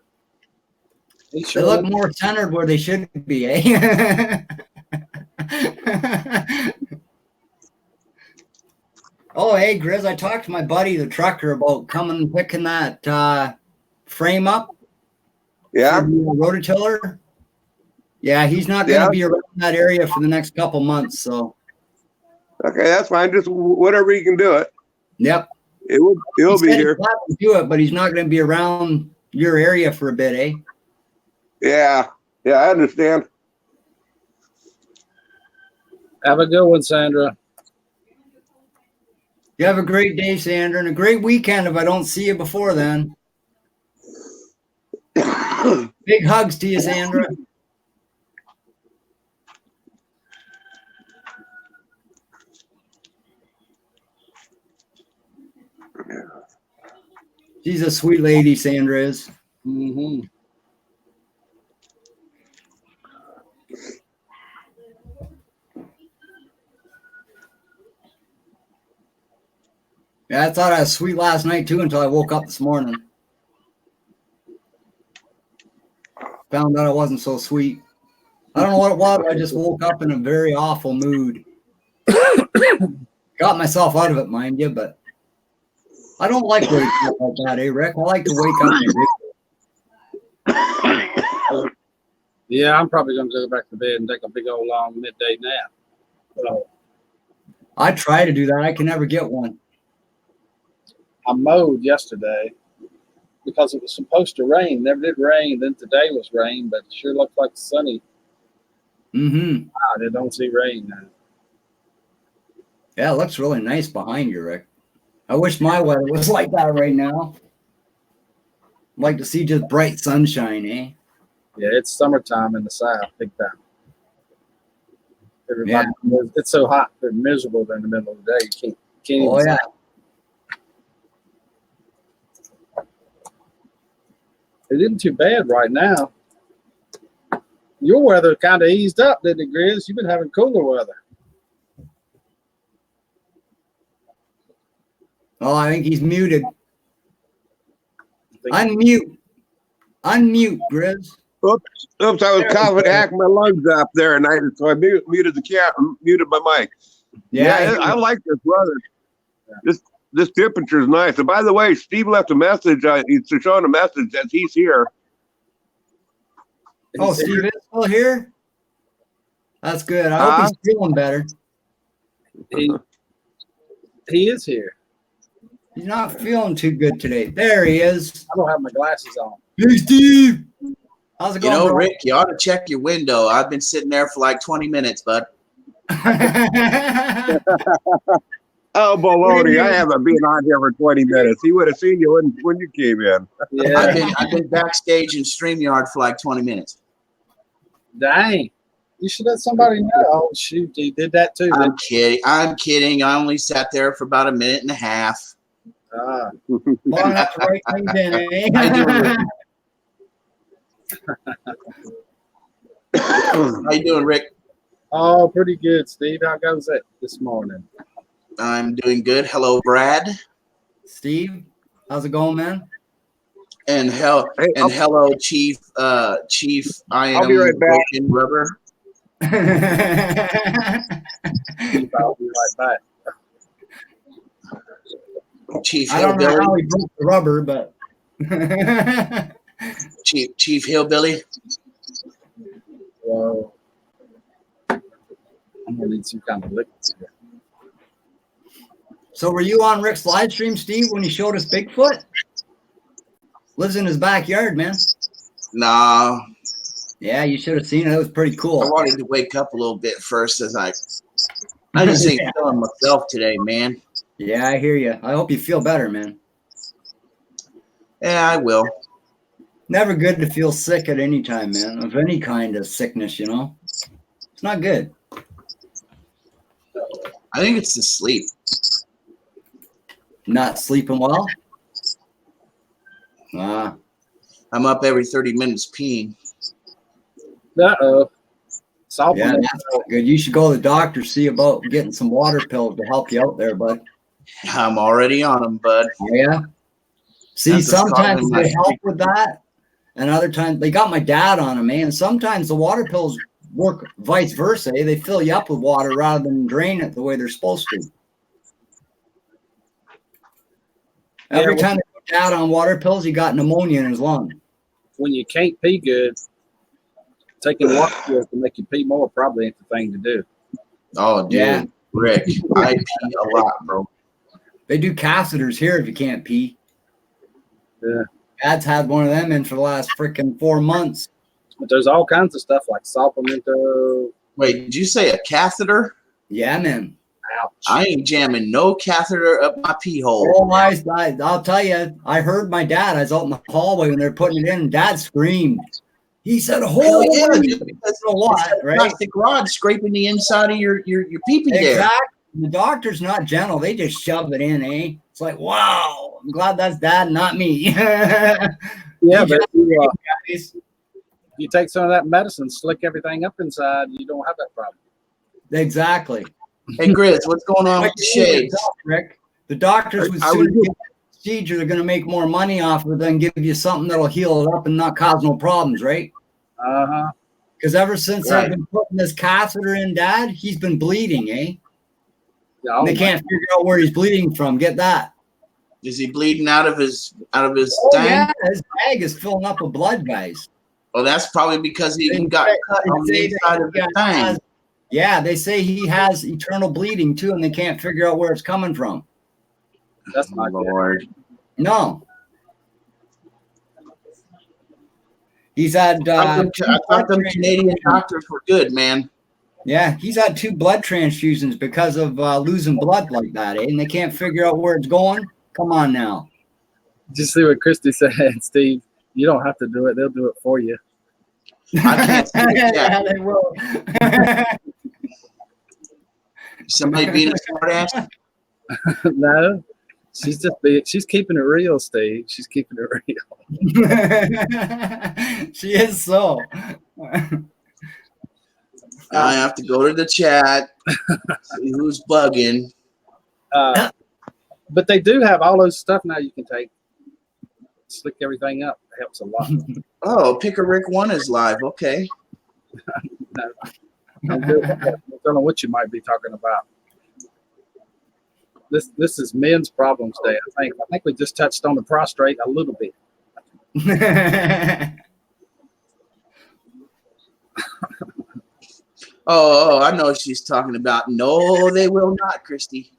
They look more centered where they should be, eh? Oh, hey, Grizz, I talked to my buddy, the trucker, about coming and picking that frame up.
Yeah.
For the rototiller. Yeah, he's not going to be around that area for the next couple months. So.
Okay, that's fine. Just whatever you can do it.
Yep.
He'll be here.
He's do it, but he's not going to be around your area for a bit, eh?
Yeah. Yeah, I understand.
Have a good one, Sandra.
You have a great day, Sandra, and a great weekend if I don't see you before then. Big hugs to you, Sandra. She's a sweet lady, Sandra is.
Mm-hmm.
Yeah, I thought I was sweet last night too until I woke up this morning. Found out I wasn't so sweet. I don't know what it was. I just woke up in a very awful mood. Got myself out of it, mind you, but I don't like waking up like that, eh, Rick? I like to wake up.
Yeah, I'm probably going to go back to bed and take a big old long midday nap. So
I try to do that. I can never get one.
I mowed yesterday because it was supposed to rain. Never did rain. Then today was rain, but it sure looked like sunny.
Mm-hmm.
Wow, they don't see rain now.
Yeah, it looks really nice behind you, Rick. I wish my weather was like that right now. I'd like to see just bright sunshine, eh?
Yeah, it's summertime in the South, big time. Everybody, it's so hot, they're miserable in the middle of the day. You can't
Oh,
even
yeah.
It isn't too bad right now. Your weather kind of eased up, didn't it, Grizz? You've been having cooler weather.
Oh, I think he's muted.
I think
Unmute, Grizz.
Oops, I was coughing, hacking my lungs up there, and so I muted the cat, muted my mic. Yeah, I like this weather. This temperature is nice. And by the way, Steve left a message. He's showing a message that he's here.
Oh, Steve is still here? That's good. I hope he's feeling better.
He is here.
He's not feeling too good today. There he is.
I don't have my glasses on.
Hey, Steve. How's it going, bro?
Rick, you ought to check your window. I've been sitting there for like 20 minutes, bud.
Oh, baloney. I haven't been on here for 20 minutes. He would have seen you when you came in.
Yeah.
I've been backstage in StreamYard for like 20 minutes.
Dang. You should let somebody know. Oh, shoot. He did that too.
I'm kidding. I only sat there for about a minute and a half.
Long enough to write things in, eh?
How you doing, Rick?
Oh, pretty good, Steve. How goes it this morning?
I'm doing good. Hello, Brad.
Steve, how's it going, man?
And hello, Chief. Chief, I am
I'll be right back.
broken rubber.
I'll be right back.
Chief
I don't know
Hillbilly.
how he broke the rubber, but
Chief Hillbilly.
Well, I'm gonna need some kind of liquids here.
So were you on Rick's live stream, Steve, when he showed us Bigfoot? Lives in his backyard, man.
Nah,
Yeah, you should have seen it. It was pretty cool.
I wanted to wake up a little bit first as I just ain't feeling myself today, man.
Yeah, I hear you. I hope you feel better, man.
Yeah, I will.
Never good to feel sick at any time, man, of any kind of sickness, you know? It's not good.
I think it's the sleep.
Not sleeping well?
I'm up every 30 minutes peeing.
Uh-oh. Salt.
Yeah, that's not good. You should go to the doctor, see about getting some water pills to help you out there, bud.
I'm already on them, bud.
Yeah. See,
That's
sometimes
my
they help with that, and other times they got my dad on them, man. Sometimes the water pills work vice versa. They fill you up with water rather than drain it the way they're supposed to. Every time they put dad on water pills, he got pneumonia in his lung.
When you can't pee good, taking water pills to make you pee more probably ain't the thing to do.
Oh, dude.
Yeah.
Rick, I pee a lot, bro.
They do catheters here if you can't pee.
Yeah.
Dad's had one of them in for the last freaking 4 months.
But there's all kinds of stuff like salpimento.
Wait, did you say a catheter?
Yeah, man.
Ouch.
I ain't jamming no catheter up my pee hole.
Oh, I'll tell you, I heard my dad. I was out in the hallway when they were putting it in, and Dad screamed. He said,
Hell yeah,
"Holy!"
dude, because
a lot,
it's a
right?
plastic rod scraping the inside of your pee-pee there.
Exactly. The doctor's not gentle. They just shove it in, eh? It's like, wow. I'm glad that's Dad, not me.
Yeah, but
Guys.
you take some of that medicine, slick everything up inside, you don't have that problem.
Exactly.
Hey, Grizz, what's going on with the shades?
Rick, the doctors would
I
sooner
was
give you a procedure they're going to make more money off of it than give you something that'll heal it up and not cause no problems, right?
Uh-huh.
Because ever since
Right.
they've been putting this catheter in, Dad, he's been bleeding, eh?
Yeah,
And they can't figure out where he's bleeding from. Get that?
Is he bleeding out of his
Oh,
thing?
yeah, his bag is filling up with blood, guys.
Well, that's probably because he got cut on the
They say
inside
that
of the
he has-
thing.
Yeah, they say he has eternal bleeding too, and they can't figure out where it's coming from.
That's not good.
Lord.
No. He's had
I thought them Canadian doctors were good, man.
yeah, he's had 2 blood transfusions because of losing blood like that, eh? And they can't figure out where it's going. Come on now.
Did you see what Christy said, Steve? You don't have to do it. They'll do it for you.
I can't see it.
Yeah,
Yeah.
they will.
Somebody being a smart ass.
No, she's keeping it real, Steve. She's keeping it real.
She is so.
I have to go to the chat, see who's bugging.
But they do have all those stuff now you can take. Slick everything up. It helps a lot.
Oh, Picker Rick 1 is live. Okay.
No, I don't know what you might be talking about. This is men's problems day. I think we just touched on the prostrate a little bit.
Oh, I know what she's talking about. No, they will not, Christy.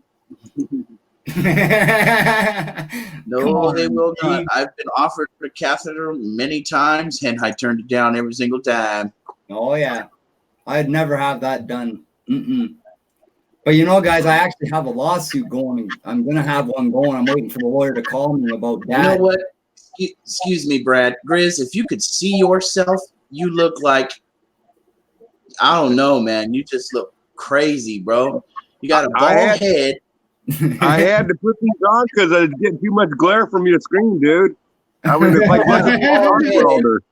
No, they will not. I've been offered a catheter many times, and I turned it down every single time.
Oh yeah, I'd never have that done. But you know, guys, I actually have a lawsuit going. I'm gonna have one going. I'm waiting for the lawyer to call me about that.
You know what? Excuse me, Brad. Grizz, if you could see yourself, you look like, I don't know, man. You just look crazy, bro. You got a bald head.
I had to put these on because I was getting too much glare from your screen, dude. I was like welder.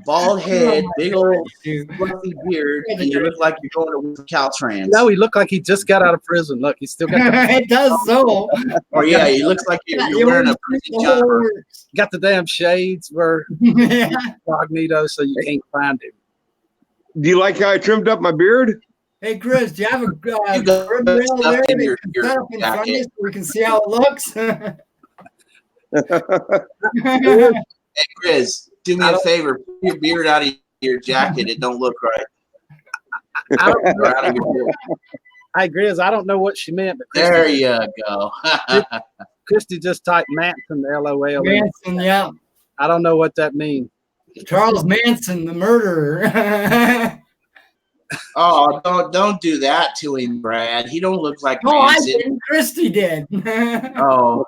Bald head, big old fluffy beard, and you look like you're going to Caltrans.
No, he looked like he just got out of prison. Look, he's still got the,
It does so.
Or yeah, he looks like you're wearing a prison jumper.
got the damn shades where
Yeah.
incognito so you can't find him.
Do you like how I trimmed up my beard?
Hey, Chris, do you have a
You got
guardrail
stuff
there
in
that
your-
you can
your
set up in front of you
jacket.
so we can see how it looks?
Hey, Grizz, do me a favor. Pull your beard out of your jacket. It don't look right.
I don't know.
Or out of your beard.
Hey, Grizz, I don't know what she meant, but
There you go.
Christy just typed Manson, LOL.
Manson, yeah.
I don't know what that means.
Charles Manson, the murderer.
Oh, don't do that to him, Brad. He don't look like
No, I
Manson.
didn't. Christy did.
Oh,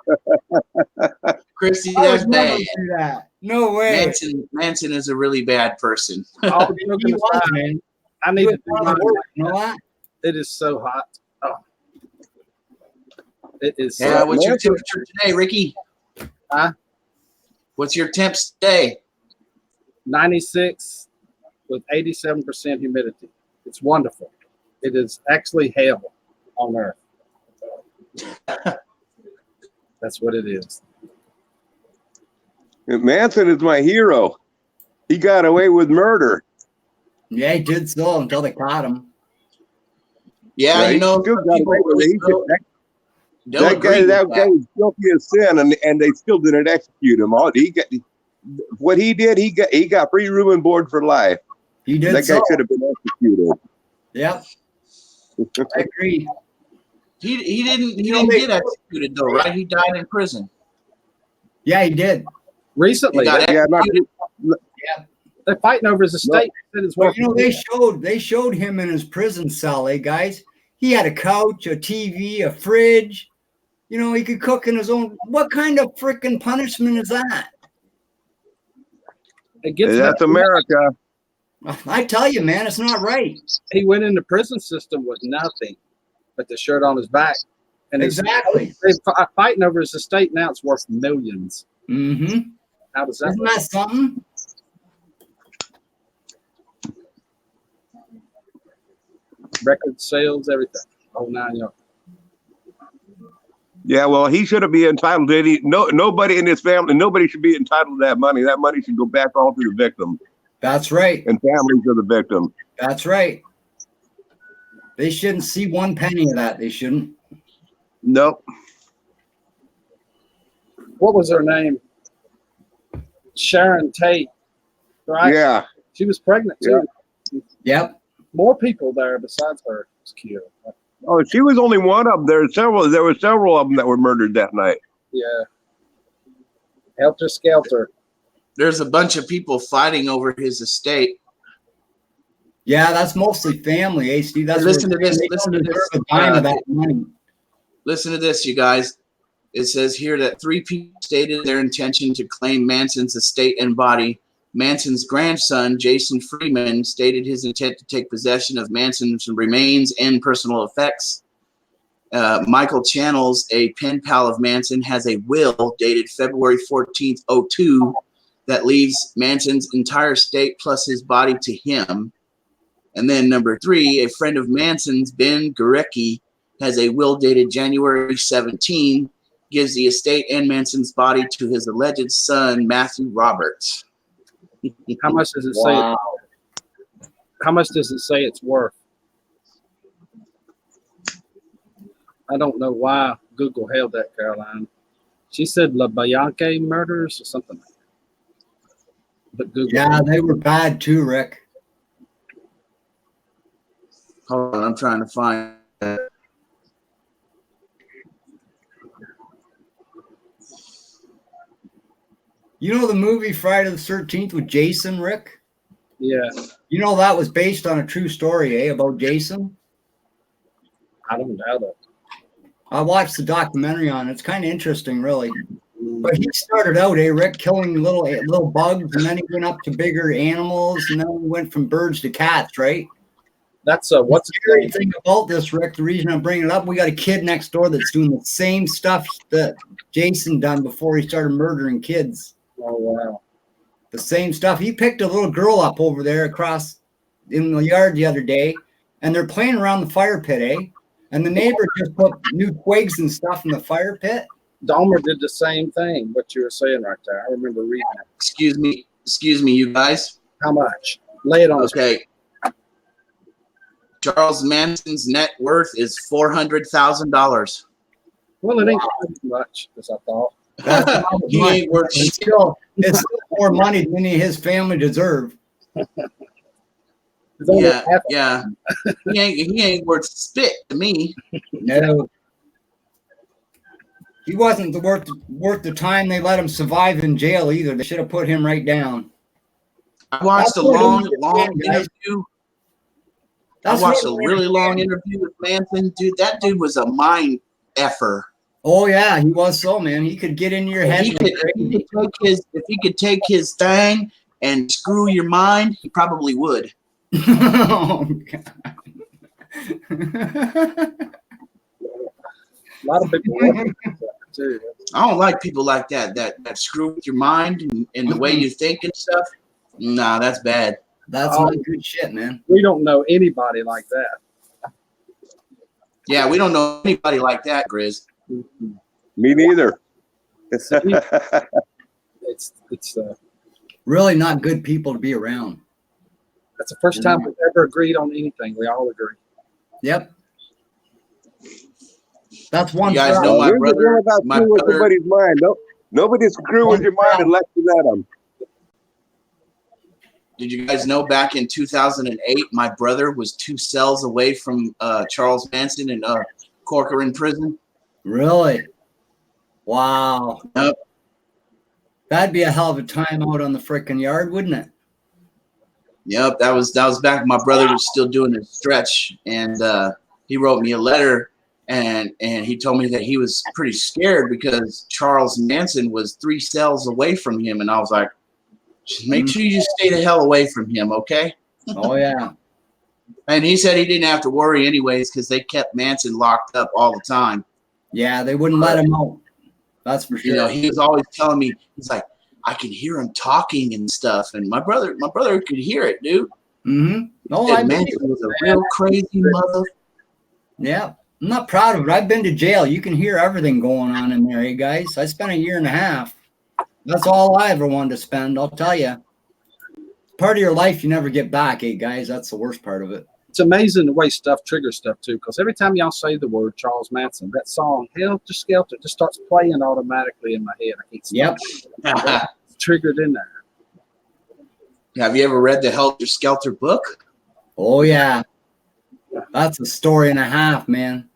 Chrissy,
I
that's
would never
bad.
do that. No way.
Manson is a really bad person.
Oh,
He
joking
was,
aside,
man.
I
He
need
was
to do
one of
mine.
the worst, you know that?
It is so hot. Oh. It is so
Yeah, what's your
Manson-
temperature today, Ricky?
Huh?
What's your temps today?
96 with 87% humidity. It's wonderful. It is actually hell on earth. That's what it is.
Manson is my hero. He got away with murder.
Yeah, he did so until they caught him.
Yeah,
Right?
you know,
Still got away with it.
they'll
That
agree
guy
with
was guilty of sin, and they still didn't execute him. What he did, he got free room and board for life.
He did
That guy
so.
should have been executed.
Yep. I agree.
He didn't
know, they-
get executed though, right? He died in prison.
Yeah, he did.
Recently,
He got
Yeah, not,
they're fighting over his estate. They said it's
Well,
worth
you know, they showed him in his prison cell, guys. He had a couch, a TV, a fridge. You know, he could cook in his own. What kind of freaking punishment is that?
it gets
that's America.
I tell you, man, it's not right.
He went in the prison system with nothing but the shirt on his back And
Exactly.
they're fighting over his estate now. It's worth millions.
Mm-hmm.
How does that
Isn't
work?
that something?
Record sales, everything. Oh, 9 yards.
Yeah, well, he shouldn't be entitled to any. Nobody in his family, nobody should be entitled to that money. That money should go back all to the victim
That's right.
and families of the victim.
That's right. They shouldn't see one penny of that. They shouldn't.
Nope.
What was her name? Sharon Tate, right?
Yeah.
She was pregnant too.
Yep.
More people there besides her was killed.
Oh, she was only one of them. There were several of them that were murdered that night.
Yeah. Helter skelter.
There's a bunch of people fighting over his estate.
Yeah, that's mostly family, eh, Steve? That's
Listen
where
to this.
they
Listen
don't
to
deserve
this.
a dime of that money.
Listen to this, you guys. It says here that 3 people stated their intention to claim Manson's estate and body. Manson's grandson, Jason Freeman, stated his intent to take possession of Manson's remains and personal effects. Michael Channels, a pen pal of Manson, has a will dated February 14th, 2002, that leaves Manson's entire estate plus his body to him. And then number 3, a friend of Manson's, Ben Gurecki, has a will dated January 17, gives the estate and Manson's body to his alleged son, Matthew Roberts.
How much does it say? How much does it say it's worth? I don't know why Google held that, Caroline. She said La Bianca murders or something. But Google.
Yeah, they were bad too, Rick.
Hold on, I'm trying to find that.
You know the movie Friday the 13th with Jason, Rick?
Yeah,
You know that was based on a true story, eh, about Jason?
I don't doubt it.
I watched the documentary on it. It's kind of interesting, really. But he started out, Rick, killing little bugs, and then he went up to bigger animals, and then he went from birds to cats, right?
That's what's
the scary thing about this, Rick? The reason I'm bringing it up, we got a kid next door that's doing the same stuff that Jason done before he started murdering kids.
Oh wow!
The same stuff. He picked a little girl up over there across in the yard the other day, and they're playing around the fire pit, eh? And the neighbor just put new twigs and stuff in the fire pit.
Dahmer did the same thing. What you were saying right there. I remember reading it.
Excuse me, you guys.
How much? Lay it on.
Okay. Charles Manson's net worth is $400,000.
Well, it ain't much, as I thought.
That's not
He
much.
ain't worth
It's still more money than any of his family deserve.
It's only
Yeah,
half-
yeah. He ain't worth spit to me.
No. He wasn't worth the time they let him survive in jail either. They should have put him right down.
I watched a
That's what
long
he did, guys.
interview.
That's
I watched
what
a
he
really
did.
long interview with Manson. Dude, that dude was a mind effer.
Oh yeah, he was so, man. He could get in your head.
If he could take his thing and screw your mind, he probably would.
Oh, God.
A lot of people work with that too.
I don't like people like that screw with your mind and the way you think and stuff. Nah, that's bad.
That's not good shit, man.
We don't know anybody like that.
Yeah, we don't know anybody like that, Grizz.
Me neither.
It's
Really not good people to be around.
that's the first time we've ever agreed on anything. We all agree.
Yep. That's one.
You guys
for
know
us.
Here's the deal about screw with somebody's mind. Nobody screw with your mind unless you let them.
Did you guys know back in 2008, my brother was 2 cells away from Charles Manson in Corcoran prison?
Really? Wow.
Yep.
That'd be a hell of a time out on the frickin' yard, wouldn't it?
Yep, that was back when my brother was still doing his stretch, and he wrote me a letter, and he told me that he was pretty scared because Charles Manson was 3 cells away from him, and I was like, just make sure you stay the hell away from him, okay?
Oh yeah.
And he said he didn't have to worry anyways because they kept Manson locked up all the time.
Yeah, they wouldn't let him out. That's for sure.
You know, he was always telling me, he's like, I can hear him talking and stuff. And my brother could hear it, dude.
Mm-hmm.
Oh, I man, he was a real crazy mother.
Yeah. I'm not proud of it. I've been to jail. You can hear everything going on in there, hey guys. I spent 1.5 years. That's all I ever wanted to spend, I'll tell you. Part of your life you never get back, hey guys. That's the worst part of it.
It's amazing the way stuff triggers stuff too, because every time y'all say the word Charles Manson, that song Helter Skelter just starts playing automatically in my head. I can't stop.
Yep.
It's triggered in there.
Have you ever read the Helter Skelter book?
Oh yeah. That's a story and a half, man.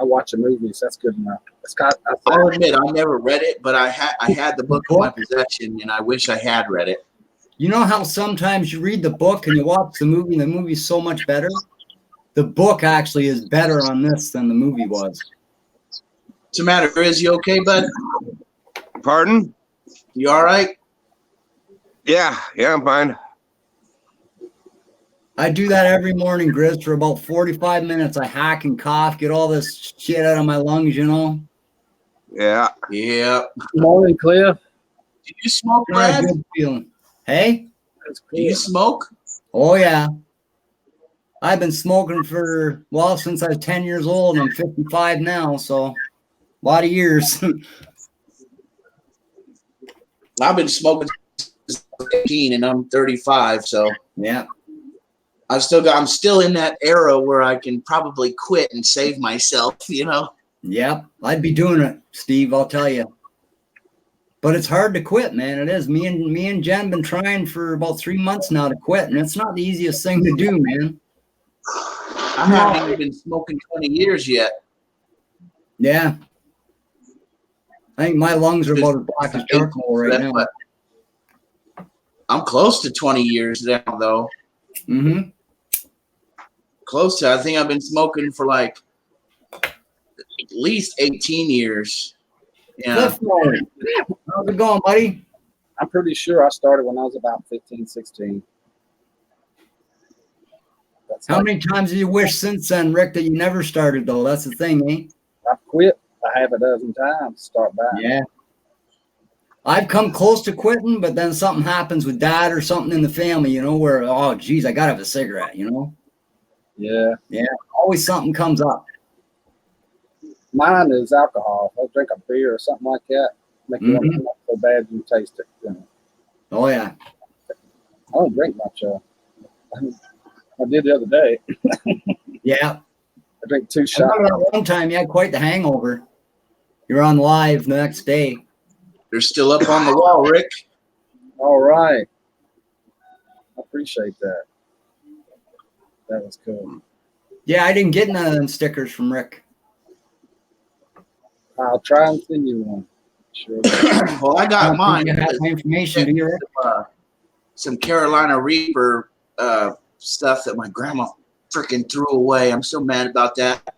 I watch the movies. That's good enough.
I'll admit I never read it, but I had the book in my possession, and I wish I had read it.
You know how sometimes you read the book and you watch the movie, and the movie's so much better? The book actually is better on this than the movie was.
What's the matter, Grizz? You okay, bud?
Pardon?
You all right?
Yeah, I'm fine.
I do that every morning, Grizz, for about 45 minutes. I hack and cough, get all this shit out of my lungs, you know?
Yeah.
Yeah.
Good morning, Cliff.
Do you smoke,
Not a
Brad?
good feeling. Hey?
Do you smoke?
Oh, yeah. I've been smoking for, well, since I was 10 years old, and I'm 55 now, so a lot of years.
I've been smoking since 18, and I'm 35, so
Yeah.
I'm still in that era where I can probably quit and save myself, you know?
Yep. I'd be doing it, Steve, I'll tell you. But it's hard to quit, man. It is. Me and Jen been trying for about 3 months now to quit, and it's not the easiest thing to do, man.
I haven't even been smoking 20 years yet.
Yeah. I think my lungs are about as black as charcoal right now.
I'm close to 20 years now, though.
Mm-hmm.
Close to. I think I've been smoking for like at least 18 years. Yeah.
How's it going, buddy?
I'm pretty sure I started when I was about 15, 16.
How many times have you wished since then, Rick, that you never started, though? That's the thing, eh?
I've quit a half a dozen times to start back.
Yeah. I've come close to quitting, but then something happens with dad or something in the family, you know, where, oh, geez, I got to have a cigarette, you know?
Yeah.
Yeah. Always something comes up.
Mine is alcohol. I'll drink a beer or something like that. Make you want to not so bad you taste it. You know.
Oh, yeah.
I don't drink much. I did the other day.
Yeah.
I drank 2 shots.
One time you had quite the hangover. You're on live the next day.
They're still up on the wall, Rick.
All right. I appreciate that. That was cool.
Yeah, I didn't get none of them stickers from Rick.
I'll try and send you one. Sure.
Well, I got mine.
You have my information, do you, Rick?
Some Carolina Reaper stuff that my grandma freaking threw away. I'm so mad about that.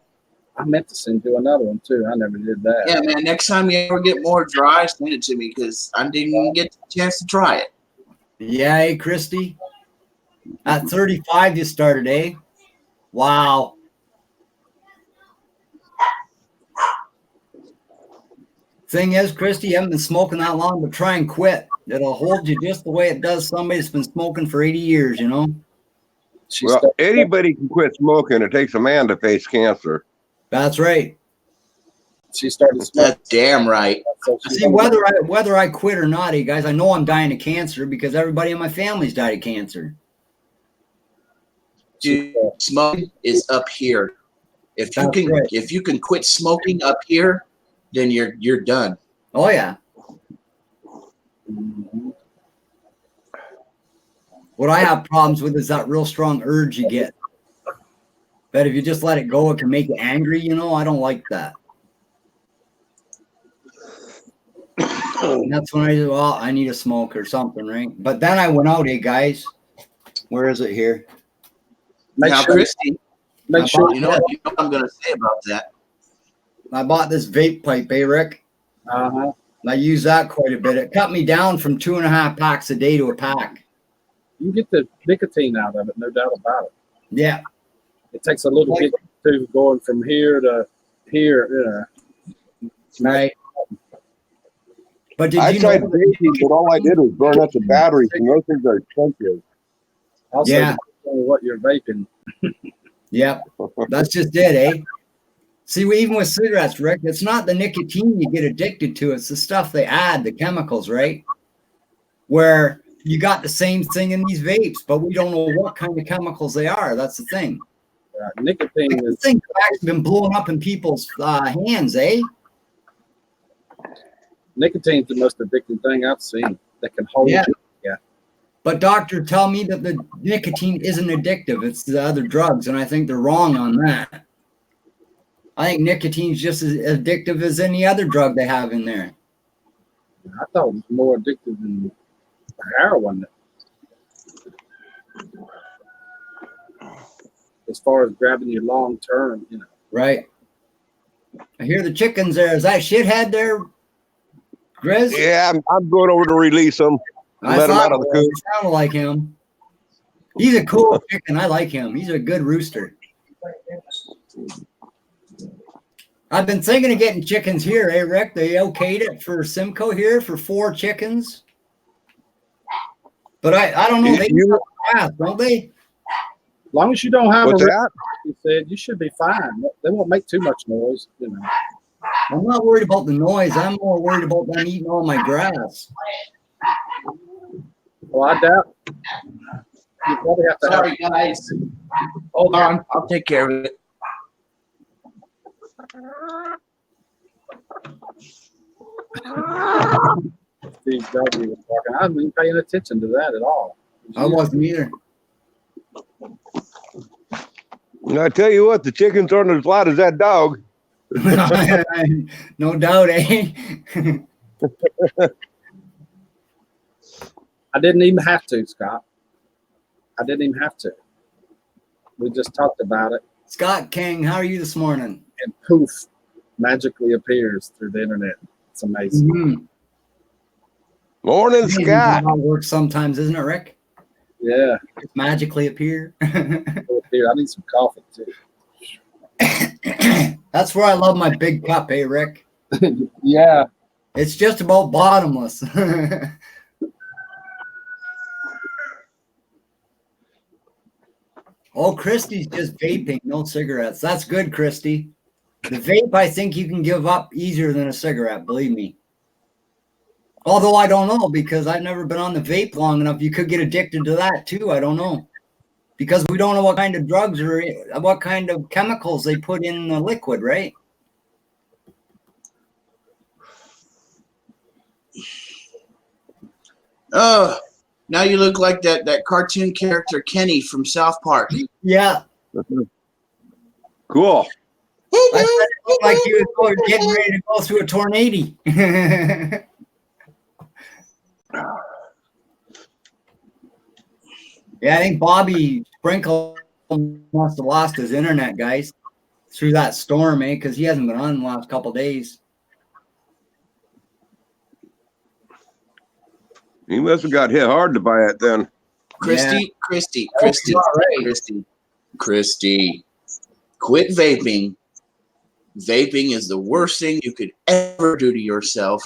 I meant to send you another one too. I never did that.
Yeah, man. Next time you ever get more dry, send it to me because I didn't even get the chance to try it.
Yeah, hey, Christy. At 35, you started, eh? Wow. Thing is, Christy, you haven't been smoking that long, but try and quit. It'll hold you just the way it does somebody that's been smoking for 80 years, you know?
Well, anybody can quit smoking. It takes a man to face cancer.
That's right.
She started smoking.
That's damn right.
So
See, whether I quit or not, hey guys, I know I'm dying of cancer because everybody in my family's died of cancer.
Dude, smoking is up here. If you can quit smoking up here, then you're done.
Oh yeah.
Mm-hmm.
What I have problems with is that real strong urge you get. But if you just let it go, it can make you angry, you know? I don't like that. And that's when I said, well, I need a smoke or something, right? But then I went out, hey guys. Where is it here?
Christy,
you know
what I'm gonna say about that.
I bought this vape pipe, eh, Rick?
Uh-huh.
I use that quite a bit. It cut me down from 2.5 packs a day to a pack.
You get the nicotine out of it, no doubt about it.
Yeah.
It takes a little bit to going from here to here.
Right. But did
I
you
tried
know?
vaping, but all I did was burn up the batteries, and those things are expensive.
Also,
Yeah.
what you're vaping.
Yep. That's just it, eh? See, even with cigarettes, Rick, it's not the nicotine you get addicted to. It's the stuff they add, the chemicals, right? Where you got the same thing in these vapes, but we don't know what kind of chemicals they are. That's the thing.
Nicotine
These
is
things have actually been blowing up in people's hands, eh?
nicotine's the most addicting thing I've seen. That can hold
Yeah.
you.
But doctors tell me that the nicotine isn't addictive. It's the other drugs, and I think they're wrong on that. I think nicotine's just as addictive as any other drug they have in there.
I thought it was more addictive than heroin. As far as grabbing you long term, you know.
Right. I hear the chickens there. Is that shithead there, Grizz?
Yeah, I'm going over to release them.
I
Let him
thought
out of the
it
coop.
sounded like him. He's a cool chicken. I like him. He's a good rooster. I've been thinking of getting chickens here, eh, Rick? They okayed it for Simcoe here for 4 chickens. But I don't know. They fast, don't they?
As long as you don't have
What's
a
that?
he said, you should be fine. They won't make too much noise, you know.
I'm not worried about the noise. I'm more worried about them eating all my grass.
Well, I doubt you probably have to
Sorry, guys. Hold on. I'll take care of it.
Steve W was talking. I wasn't paying attention to that at all.
I wasn't either.
I tell you what, the chickens aren't as loud as that dog.
No doubt, eh?
I didn't even have to, Scott. I didn't even have to. We just talked about it,
Scott King, how are you this morning?
and poof, magically appears through the internet. It's amazing.
Mm-hmm.
Morning, Scott.
How it works sometimes, isn't it, Rick?
Yeah,
It magically appear.
here, I need some coffee too.
That's where I love my big cup, eh, Rick?
Yeah,
It's just about bottomless. Oh, Christy's just vaping, no cigarettes. That's good, Christy. The vape, I think you can give up easier than a cigarette, believe me. Although I don't know, because I've never been on the vape long enough. You could get addicted to that too. I don't know. Because we don't know what kind of drugs or what kind of chemicals they put in the liquid, right?
Oh, now you look like that cartoon character Kenny from South Park.
Yeah.
Cool.
I said it looked like you were getting ready to go through a tornado. Yeah, I think Bobby Sprinkle must have lost his internet, guys, through that storm, eh? Because he hasn't been on the last couple of days.
He must have got hit hard to buy it then.
Christy, Christy, quit vaping. Vaping is the worst thing you could ever do to yourself.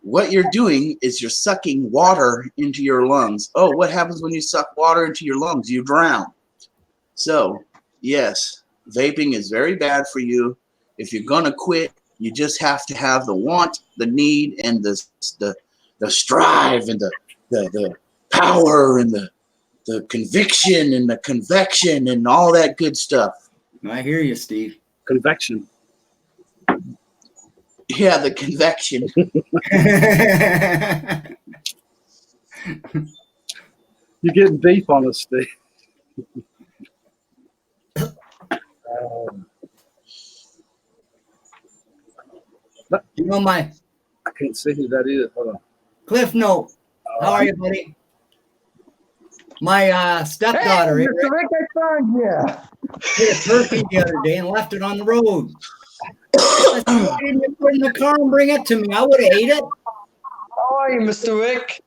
What you're doing is you're sucking water into your lungs. Oh, what happens when you suck water into your lungs? You drown. So, yes, vaping is very bad for you. If you're going to quit, you just have to have the want, the need, and the strive, and the power, and the conviction, and the convection, and all that good stuff.
I hear you, Steve.
convection.
Yeah, the convection.
You're getting deep on us, Steve.
You know my
I can't see who that is. Hold on.
Cliff Note. How are you, buddy? My stepdaughter hit a turkey the other day and left it on the road. I said, why didn't you put it in the car and bring it to me? I would have ate it.
How are you, Mr. Rick?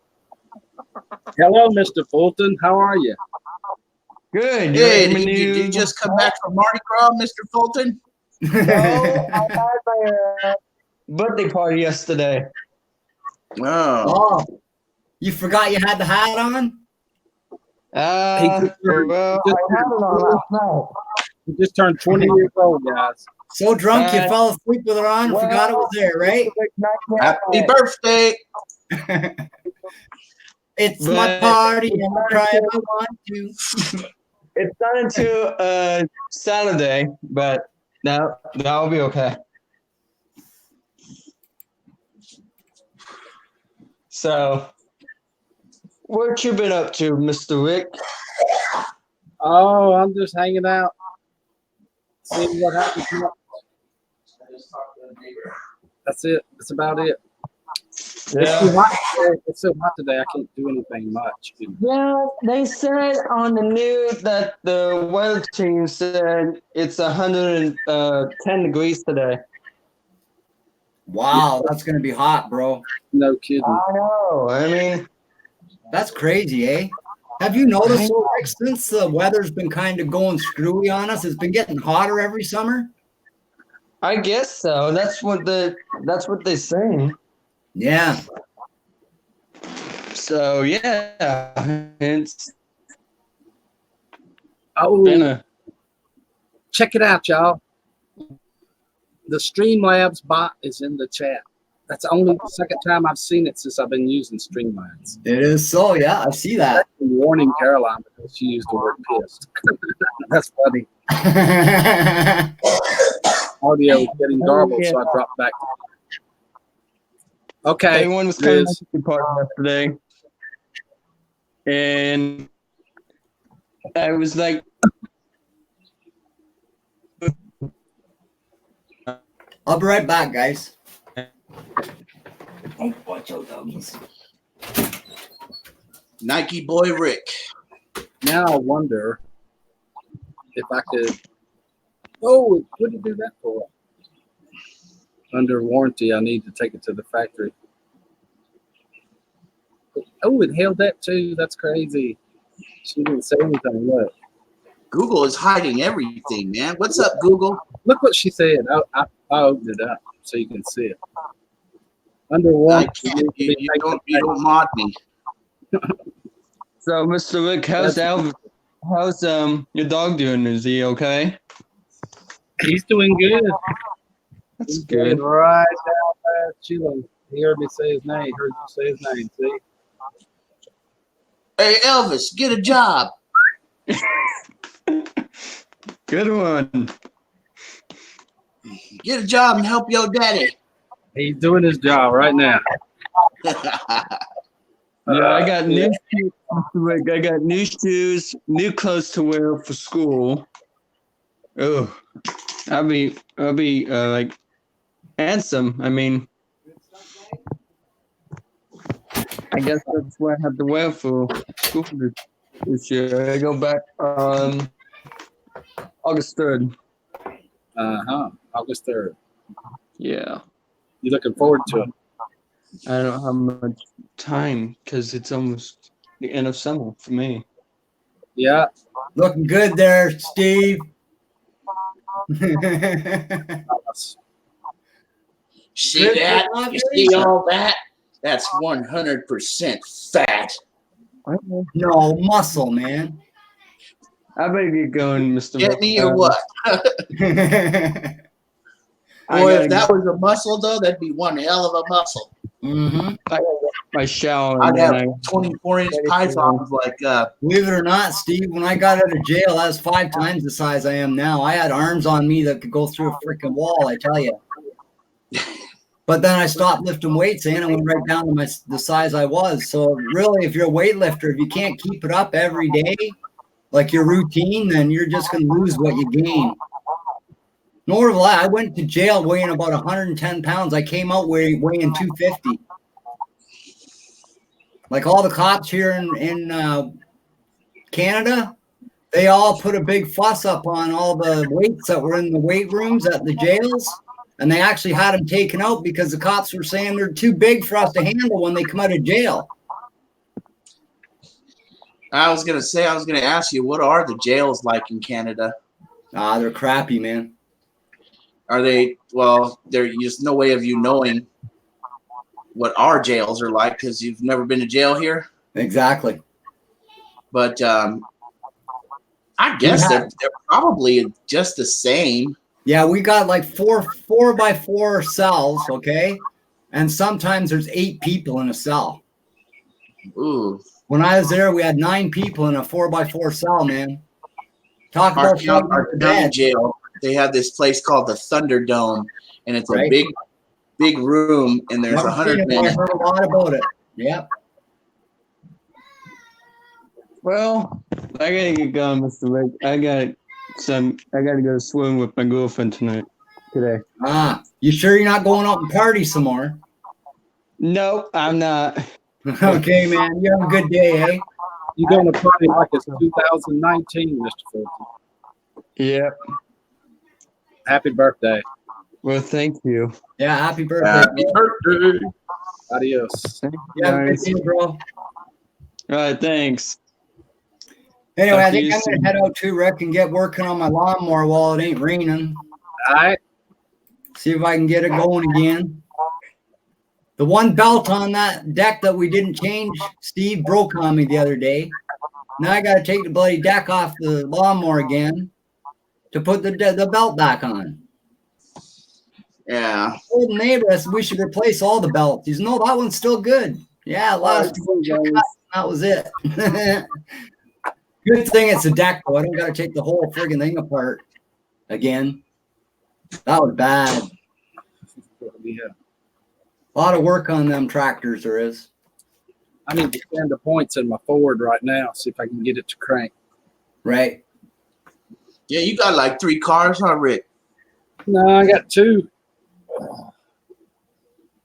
Hello, Mr. Fulton. How are you?
Good.
Hey, did you just come back from Mardi Gras, Mr. Fulton?
No, I had my birthday party yesterday.
Oh,
Oh, you forgot you had the hat on?
Well, I had it on last night.
He just turned 20 years old, guys.
So drunk you
Uh,
fell asleep with it on, forgot it was there, right?
happy birthday.
It's my
But
party, and I'll cry if I want to.
it's not until Saturday, but that'll be okay. So, what you been up to, Mr. Rick?
Oh, I'm just hanging out, seeing what happens next. That's it. That's about it. It's too hot today. It's so hot today. I can't do anything much.
Yeah, they said on the news that the weather team said it's 110 degrees today.
Wow, that's gonna be hot, bro.
No kidding.
I know. I mean,
That's crazy, eh? Have you noticed, Rick, since the weather's been kind of going screwy on us, it's been getting hotter every summer?
I guess so. That's what they're saying.
Yeah.
So yeah, it's
Oh,
been a
check it out, y'all. The Streamlabs bot is in the chat. That's only the second time I've seen it since I've been using Streamlabs.
It is so, yeah, I see that.
I'm warning Caroline because she used the word pissed. That's funny. Audio is getting garbled, so I dropped back. Okay.
everyone was coming
Liz.
to the party yesterday, and I was like,
I'll be right back, guys. Oh, watch out, doggies.
Nike boy Rick.
Now I wonder if I could. Oh, what did you do that for? Under warranty, I need to take it to the factory. Oh, it held that too. That's crazy. She didn't say anything. Look.
Google is hiding everything, man. What's up, Google?
Look what she said. I opened it up so you can see it. Under
I
warranty.
can't. You don't mod me.
so Mr. Rick, how's your dog doing? Is he okay?
He's doing good.
That's
He's
good.
doing right down there. Sheila, he heard me say his name. Heard you say his name. See?
Hey, Elvis, get a job.
Good one.
Get a job and help your daddy.
He's doing his job right now.
Yeah, I got new shoes, Mr. Rick. I got new shoes, new clothes to wear for school. Oh, I'll be like handsome. I mean, I guess that's what I have to wear for school this year. I go back on August 3rd.
August 3rd.
Yeah.
You looking forward to it?
I don't have much time because it's almost the end of summer for me.
Yeah.
Looking good there, Steve.
See that? You see all that? That's 100% fat.
No, muscle, man.
I better get going, Mr.
Get
Rick.
me or what?
I
Boy,
gotta
if that was a muscle, though, that'd be one hell of a muscle.
Mm-hmm.
I gotta get my shower.
I'd
And
have
then
24-inch pythons like
Believe it or not, Steve, when I got out of jail, I was 5 times the size I am now. I had arms on me that could go through a freaking wall, I tell you. But then I stopped lifting weights and I went right down to the size I was. So really, if you're a weightlifter, if you can't keep it up every day, like your routine, then you're just going to lose what you gain. Nor will I. I went to jail weighing about 110 pounds. I came out weighing 250. Like all the cops here in Canada, they all put a big fuss up on all the weights that were in the weight rooms at the jails. And they actually had them taken out because the cops were saying they're too big for us to handle when they come out of jail.
I was going to ask you, what are the jails like in Canada?
They're crappy, man.
Are they? Well, there's just no way of you knowing what our jails are like because you've never been to jail here.
Exactly.
But I guess they're probably just the same.
Yeah, we got like four by four cells, okay? And sometimes there's 8 people in a cell.
Ooh.
When I was there, we had 9 people in a 4x4 cell, man. Talk about
Our county jail. They have this place called the Thunderdome, and it's a big room, and there's 100 men.
I heard a lot about it. Yep.
Well, I gotta get going, Mr. Rick. I gotta go swim with my girlfriend today.
Ah, you sure you're not going out and party some more?
No, I'm not.
Okay, man. You have a good day, eh?
You're going to party like it's 2019, Mr. Fulton.
Yep.
Happy birthday.
Well, thank you.
Yeah, happy birthday.
Happy birthday.
Adios.
Yeah, have a good day, bro.
All right, thanks.
Anyway,
Talk
I
to
think
you
I'm going to head out too, Rick, and get working on my lawnmower while it ain't raining.
All right.
See if I can get it going again. The one belt on that deck that we didn't change, Steve broke on me the other day. Now I got to take the bloody deck off the lawnmower again to put the belt back on.
Yeah.
Old neighbor, we should replace all the belts. He's no, that one's still good. Yeah, last that was it. Good thing it's a deck, though. I don't got to take the whole friggin' thing apart again. That was bad.
Yeah.
A lot of work on them tractors there is.
I need to send the points in my Ford right now, see if I can get it to crank.
Right.
Yeah, you got like 3 cars, huh, Rick?
No, I got 2.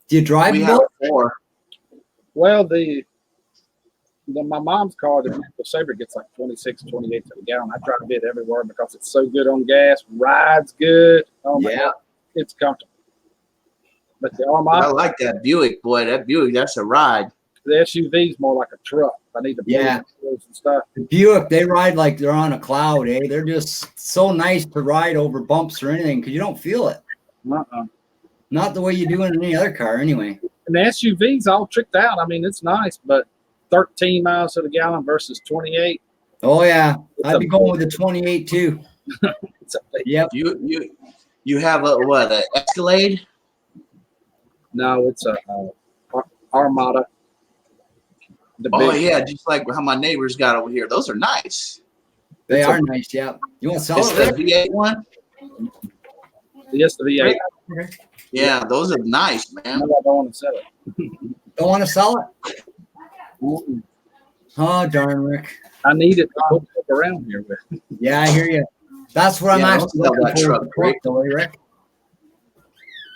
Do you drive
We
the
have
boat?
4.
Well, my mom's car, the vehicle saver, gets like 26, 28 to the gallon. I drive it everywhere because it's so good on gas, rides good. Oh my God, it's comfortable. But the
I
Armada,
like that Buick, boy. That Buick, that's a ride.
the SUV is more like a truck. I need to build those and stuff.
The Buick, they ride like they're on a cloud, eh? They're just so nice to ride over bumps or anything because you don't feel it. Not the way you do in any other car, anyway.
And the SUV's all tricked out. I mean, it's nice, but 13 miles to the gallon versus 28.
Oh yeah, I'd be going with the 28 too. Yep.
You have a what? An Escalade?
No, it's a Armada.
Oh yeah, just like how my neighbors got over here. Those are nice.
They are nice. Yeah. You want to sell
It's
it?
the V8 one.
Yes, the V8.
Okay.
Yeah, those are nice, man.
No, I don't want to sell it.
Don't want to sell it?
Mm-mm.
Oh darn, Rick.
I need it to put stuff around here with.
Yeah, I hear you. That's what I'm
Yeah,
actually
don't sell
looking
that
for.
truck,
Though, Rick.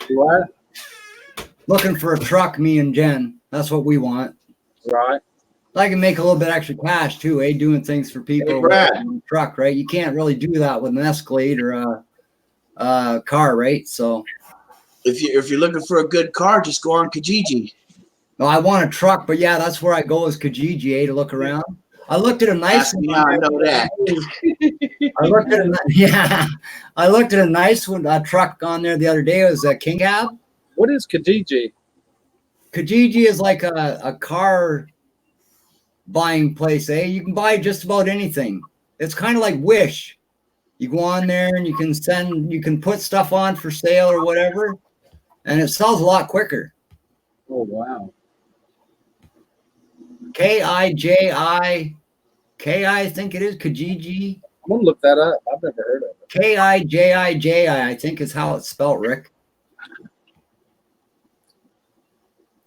What?
Looking for a truck, me and Jen. That's what we want.
Right.
I can make a little bit extra cash too, eh? Doing things for people.
Hey, Brad.
with a truck, right? You can't really do that with an Escalade or a car, right? So,
If you're looking for a good car, just go on Kijiji.
no, I want a truck, but yeah, that's where I go is Kijiji, eh? To look around. I looked at a nice
Ask me how I know that.
I looked at a nice one, a truck on there the other day. It was a King Cab.
What is Kijiji?
Kijiji is like a car buying place, eh? You can buy just about anything. It's kind of like Wish. You go on there and you can put stuff on for sale or whatever, and it sells a lot quicker.
Oh, wow.
Kijiji, I think it is Kijiji.
I'm going to look that up. I've never heard of it.
Kijiji, I think is how it's spelled, Rick.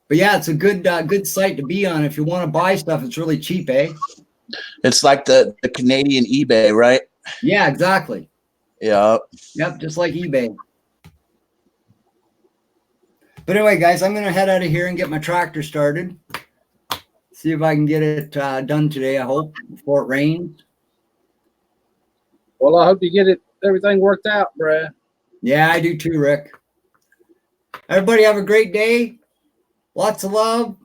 But yeah, it's a good site to be on if you want to buy stuff. It's really cheap, eh?
It's like the Canadian eBay, right?
Yeah, exactly.
Yeah.
Yep, just like eBay. But anyway, guys, I'm going to head out of here and get my tractor started. See if I can get it done today, I hope, before it rains.
Well, I hope you get everything worked out, Brad.
Yeah, I do too, Rick. Everybody have a great day. Lots of love.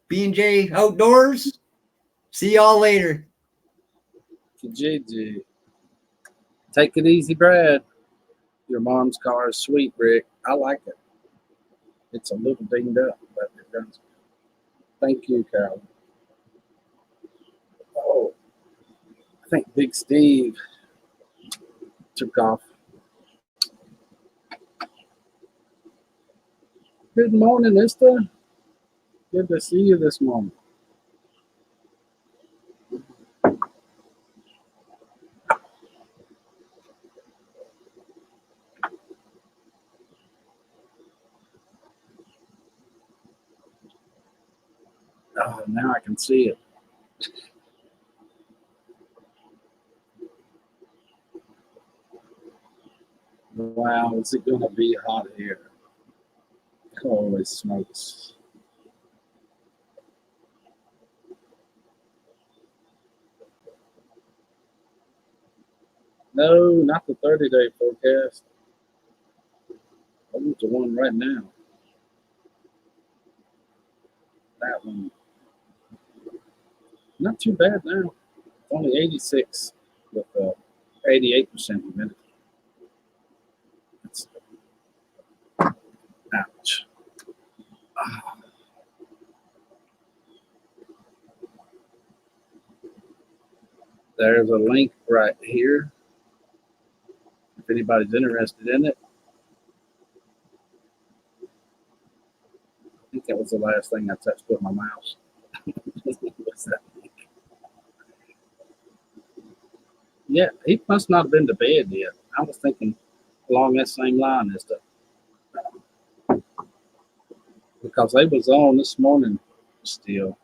B&J Outdoors. See y'all later.
Kijiji. Take it easy, Brad. Your mom's car is sweet, Rick. I like it. It's a little dinged up, but it runs. Thank you, Carol. Oh, I think Big Steve took off. Good morning, Mister. Good to see you this morning. Oh, now I can see it. Wow, is it going to be hot here? Holy smokes. No, not the 30-day forecast. I want the one right now. That one. Not too bad now. Only 86 with 88% humidity. That's, ouch. Ah. There's a link right here. If anybody's interested in it. I think that was the last thing I touched with my mouse. What's that? Yeah, he must not have been to bed yet. I was thinking along that same line as the because they was on this morning still.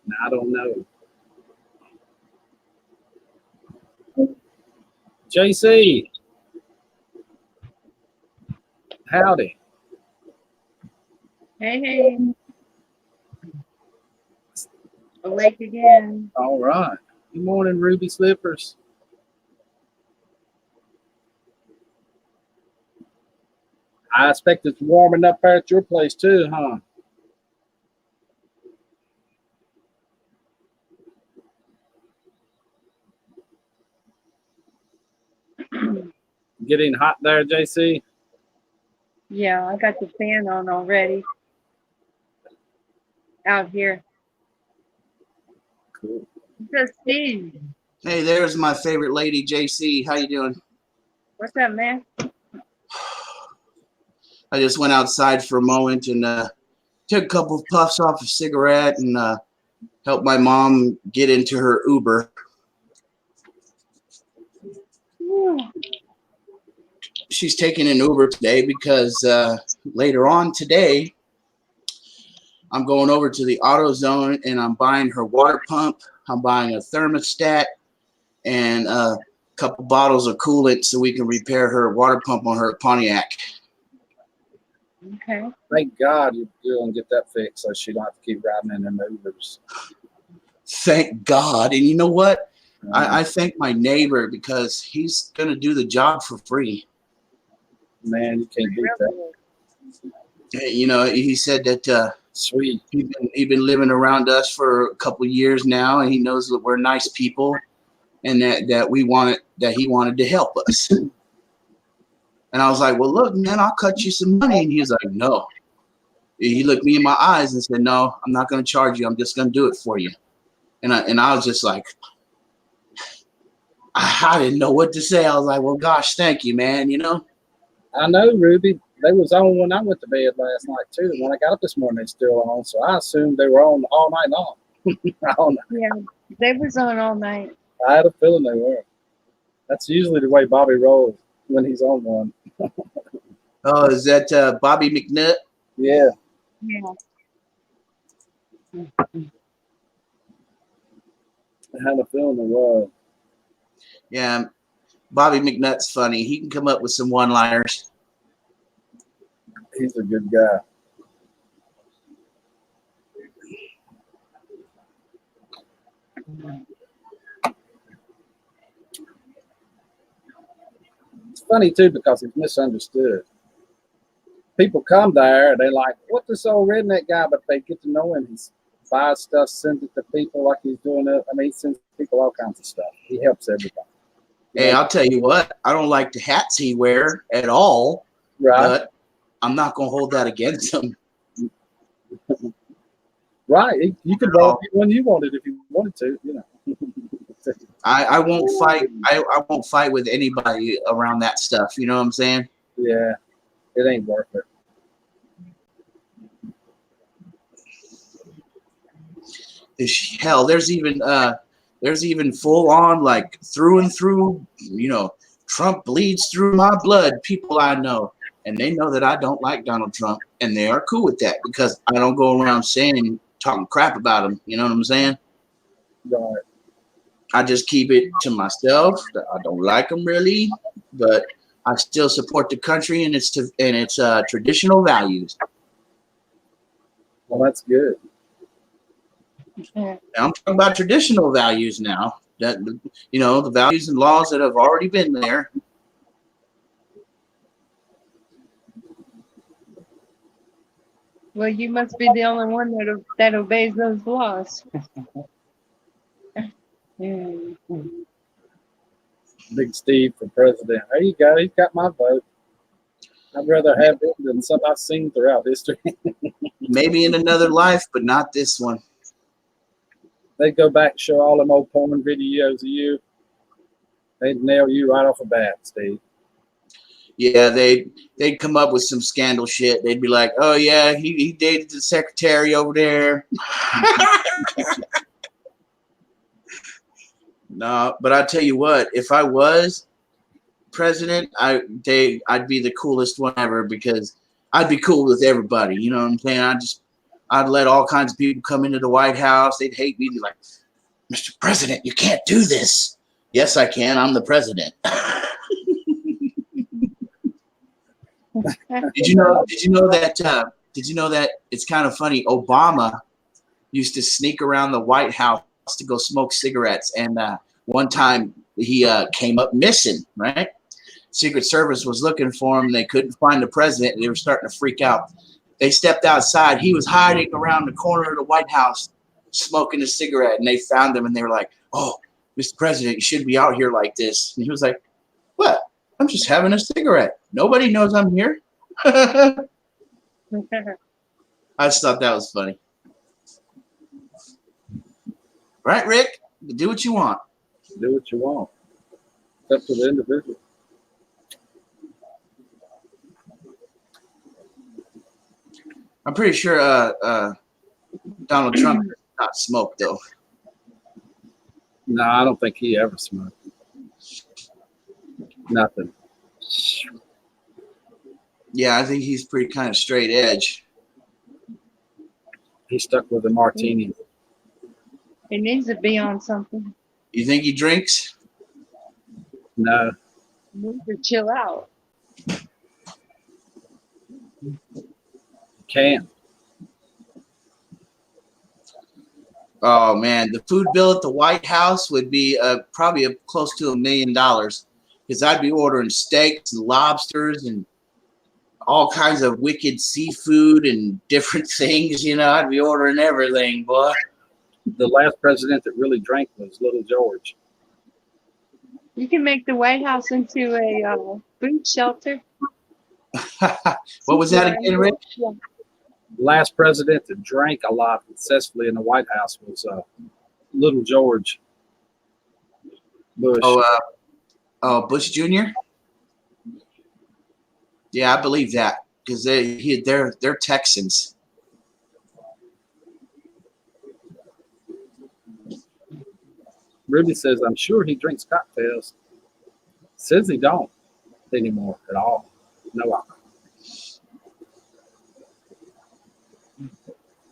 Now I don't know. JC, howdy.
Hey, awake again.
All right. Good morning, Ruby Slippers. I expect it's warming up there at your place too, huh? Getting hot there, JC?
Yeah, I got the fan on already out here.
Cool.
Just Steve.
Hey, there's my favorite lady, JC. How you doing?
What's up, man?
I just went outside for a moment and took a couple of puffs off a cigarette and helped my mom get into her Uber. She's taking an Uber today because later on today, I'm going over to the AutoZone and I'm buying her water pump. I'm buying a thermostat and a couple bottles of coolant so we can repair her water pump on her Pontiac.
Okay.
Thank God you're going to get that fixed so she don't have to keep riding in them Ubers.
Thank God. And you know what? I thank my neighbor because he's going to do the job for free.
Man, you can't beat that.
You know, he said that
Sweet.
He's been living around us for a couple of years now, and he knows that we're nice people, and that he wanted to help us. And I was like, well, look, man, I'll cut you some money. And he was like, no. He looked me in my eyes and said, no, I'm not going to charge you. I'm just going to do it for you. And I was just like, I didn't know what to say. I was like, well, gosh, thank you, man. You know.
I know, Ruby. They was on when I went to bed last night too. When I got up this morning, they still on. So I assumed they were on all night long. I don't know.
Yeah, they was on all night.
I had a feeling they were. That's usually the way Bobby rolls when he's on one.
Oh, is that Bobby McNutt?
Yeah.
Yeah.
I had a feeling they were.
Yeah, Bobby McNutt's funny. He can come up with some one-liners.
He's a good guy. It's funny too because he's misunderstood. People come there and they're like, "What this old redneck guy?" But they get to know him. He buys stuff, sends it to people like he's doing it. I mean, he sends people all kinds of stuff. He helps everybody.
Hey, I'll tell you what. I don't like the hats he wear at all,
Right.
but I'm not gonna hold that against him.
Right. You could vote when you wanted if you wanted to, you know.
I won't fight. I won't fight with anybody around that stuff. You know what I'm saying?
Yeah. It ain't worth it.
Hell, there's even full on like through and through. You know, Trump bleeds through my blood. People I know, and they know that I don't like Donald Trump, and they are cool with that because I don't go around talking crap about him. You know what I'm saying?
Right.
I just keep it to myself. I don't like him really, but I still support the country and its traditional values.
Well, that's good.
Yeah.
I'm talking about traditional values now. That the values and laws that have already been there.
Well, you must be the only one that obeys those laws. Mm.
Big Steve for president. There you go. He's got my vote. I'd rather have it than some I've seen throughout history.
Maybe in another life, but not this one.
They go back and show all them old porn videos of you. They'd nail you right off the bat, Steve.
Yeah, they'd come up with some scandal shit. They'd be like, "Oh yeah, he dated the secretary over there." No, but I tell you what, if I was president, I'd be the coolest one ever because I'd be cool with everybody. You know what I'm saying? I'd let all kinds of people come into the White House. They'd hate me. They'd be like, "Mr. President, you can't do this." Yes, I can. I'm the president. Did you know that it's kind of funny? Obama used to sneak around the White House to go smoke cigarettes, and one time he came up missing. Right, Secret Service was looking for him. They couldn't find the president. They were starting to freak out. They stepped outside. He was hiding around the corner of the White House, smoking a cigarette, and they found him. And they were like, "Oh, Mr. President, you shouldn't be out here like this." And he was like, "What? I'm just having a cigarette. Nobody knows I'm here." I just thought that was funny. Right, Rick? Do what you want.
Do what you want. It's up to the individual.
I'm pretty sure Donald Trump does not smoke, though.
No, I don't think he ever smoked. Nothing.
Yeah, I think he's pretty kind of straight edge.
He stuck with the martini.
He needs to be on something.
You think he drinks?
No.
He needs to chill out.
Can't.
Oh man, the food bill at the White House would be probably close to $1 million because I'd be ordering steaks and lobsters and all kinds of wicked seafood and different things. I'd be ordering everything, boy.
The last president that really drank was Little George.
You can make the White House into a food shelter.
What was that again, Rick?
Yeah.
The last president that drank a lot successfully in the White House was Little George Bush.
Oh, Bush Jr.? Yeah, I believe that because they're Texans.
Ruby says, I'm sure he drinks cocktails. Says he don't anymore at all. No alcohol.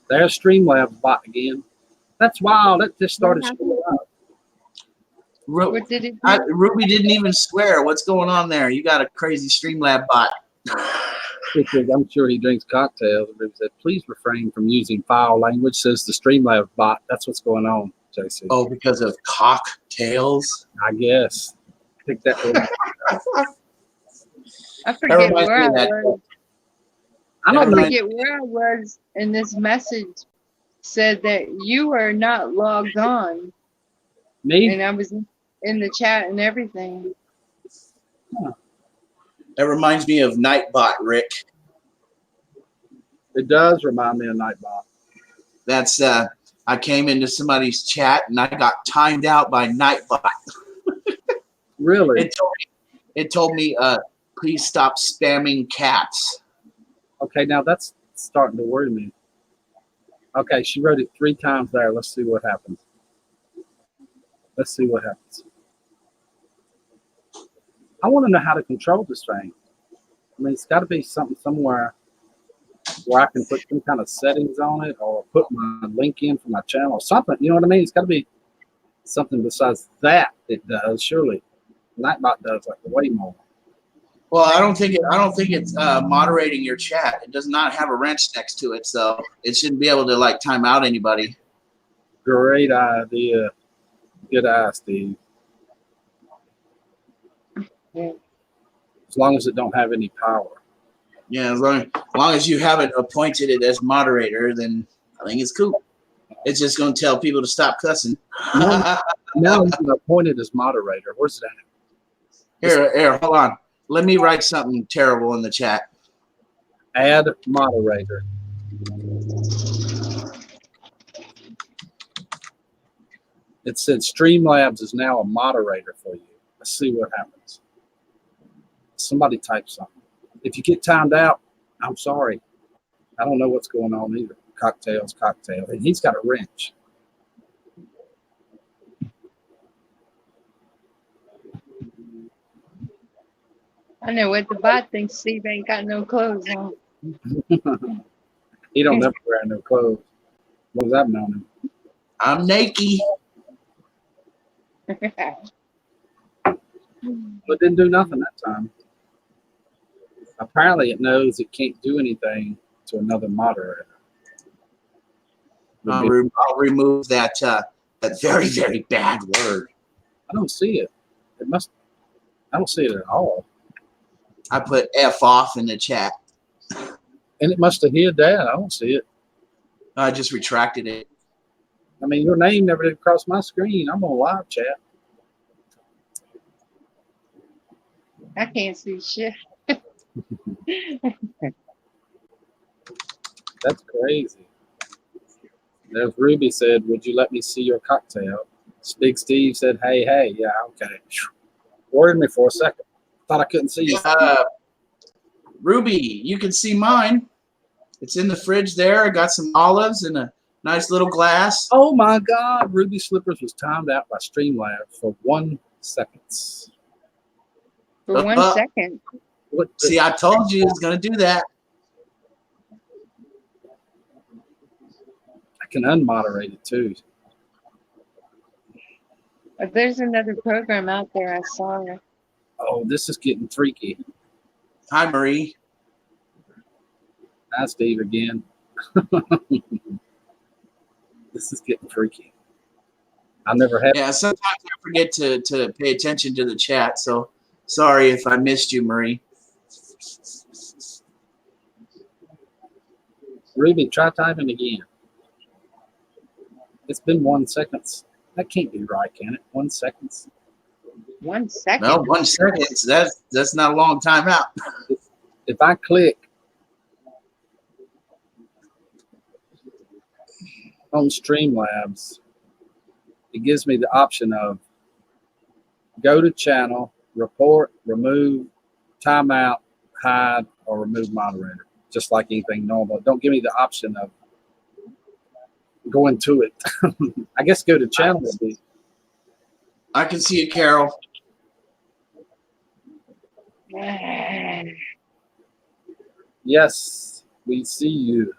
There's Streamlabs bot again. That's wild. That just started showing up.
What did it
Ruby didn't even swear. What's going on there? You got a crazy Streamlab bot.
He says, I'm sure he drinks cocktails. Ruby said, please refrain from using foul language, says the Streamlabs bot. That's what's going on, JC.
Oh, because of cocktails?
I guess. Pick that one.
I forget where I was. I
know.
forget where I was, and this message said that you are not logged on.
Me?
And I was in the chat and everything.
That reminds me of Nightbot, Rick.
It does remind me of Nightbot.
That's I came into somebody's chat and I got timed out by Nightbot.
Really?
It told me please stop spamming cats.
Okay, now that's starting to worry me. Okay, she wrote it 3 times there. Let's see what happens. Let's see what happens. I want to know how to control this thing. I mean, it's got to be something somewhere where I can put some kind of settings on it or put my link in for my channel or something. You know what I mean? It's got to be something besides that it does, surely. Nightbot does like way more.
Well, I don't think it's moderating your chat. It does not have a wrench next to it, so it shouldn't be able to like time out anybody.
Great idea. Good eye, Steve. As long as it don't have any power.
Yeah, as long as you haven't appointed it as moderator, then I think it's cool. It's just going to tell people to stop cussing.
Now I'm appointed as moderator. Where's that?
Here, hold on. Let me write something terrible in the chat.
Add moderator. It said Streamlabs is now a moderator for you. Let's see what happens. Somebody type something. If you get timed out, I'm sorry. I don't know what's going on either. Cocktails, cocktail. And he's got a wrench.
I know what the bot thinks. Steve ain't got no clothes on.
He don't never wear no clothes. What was I've known him?
I'm naked.
But didn't do nothing that time. Apparently it knows it can't do anything to another moderator.
I'll remove that that very, very bad word.
I don't see it. I don't see it at all.
I put F off in the chat.
And it must have hid that. I don't see it.
I just retracted it.
I mean, your name never did cross my screen. I'm on live chat.
I can't see shit.
That's crazy. There's Ruby said, would you let me see your cocktail? Big Steve said, hey, yeah, okay. Worried me for a second. Thought I couldn't see you.
Ruby, you can see mine. It's in the fridge there. I got some olives and a nice little glass.
Oh my God, Ruby Slippers was timed out by Streamlabs for 1 second.
For 1 second.
What
See, I told you it's going to do that.
I can unmoderate it too.
There's another program out there. I saw it.
Oh, this is getting freaky.
Hi, Marie.
Hi, Steve again. This is getting freaky. I never had.
Yeah, sometimes I forget to pay attention to the chat, so sorry if I missed you, Marie.
Ruby, try typing again. It's been 1 second. That can't be right, can it? 1 second.
1 second.
Well, 1 second. That's not a long time out.
If I click on Streamlabs, it gives me the option of go to channel, report, remove, timeout, hide, or remove moderator, just like anything normal. Don't give me the option of going to it. I guess go to channel would be.
I can see it, Carol.
Yes, we see you.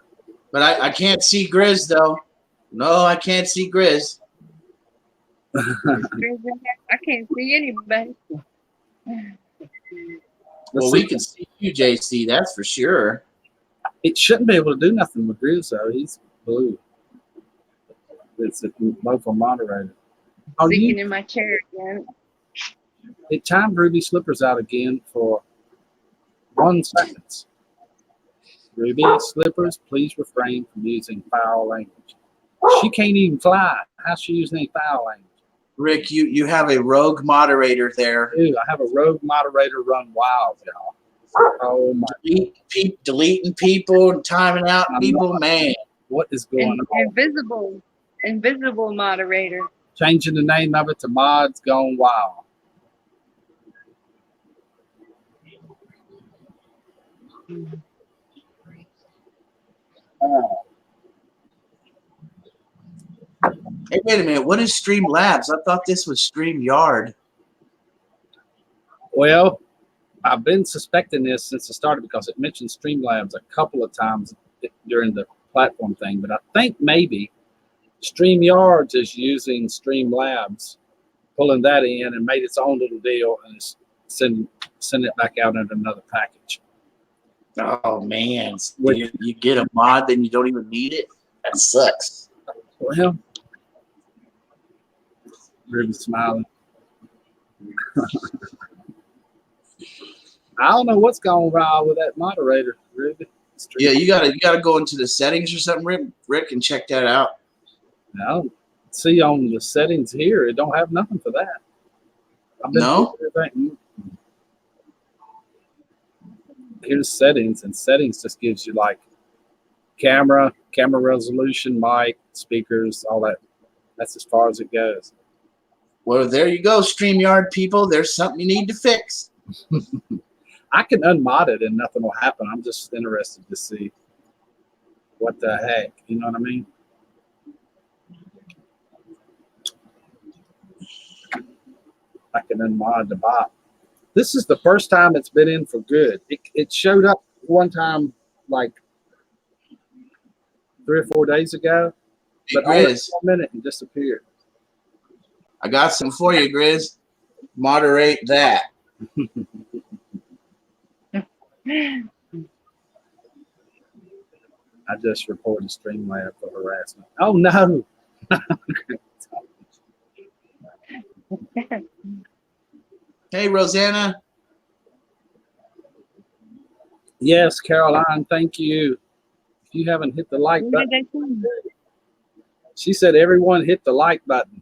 But I can't see Grizz, though. No, I can't see Grizz.
I can't see anybody.
Well, we can see you, JC. That's for sure.
It shouldn't be able to do nothing with Grizz, though. He's blue. It's a local moderator. Oh,
Sticking in my chair again.
It timed Ruby Slippers out again for 1 second. Ruby Slippers, please refrain from using foul language. She can't even fly. How's she using any foul language?
Rick, you have a rogue moderator there.
Dude, I have a rogue moderator run wild, y'all. Oh my!
Deleting people and timing out people, man.
What is going on?
Invisible moderator.
Changing the name of it to Mods Gone Wild.
Hey, wait a minute. What is Streamlabs? I thought this was StreamYard.
Well, I've been suspecting this since it started because it mentioned Streamlabs a couple of times during the platform thing, but I think maybe StreamYards is using Streamlabs, pulling that in and made its own little deal and send it back out in another package.
Oh man, you get a mod, then you don't even need it. That sucks.
Well, really smiling. I don't know what's going wrong with that moderator. Really?
Yeah, you gotta go into the settings or something, Rick, and check that out.
I don't see on the settings here. It don't have nothing for that.
No.
Here's settings, and settings just gives you like camera resolution, mic, speakers, all that. That's as far as it goes.
Well, there you go, StreamYard people. There's something you need to fix.
I can unmod it and nothing will happen. I'm just interested to see what the heck. You know what I mean? I can unmod the bot. This is the first time it's been in for good. It showed up one time like 3 or 4 days ago, but only for a minute and disappeared.
I got some for you, Grizz. Moderate that.
I just reported Streamlab for harassment. Oh no!
Hey, Rosanna.
Yes, Caroline, thank you. If you haven't hit the like button, she said everyone hit the like button.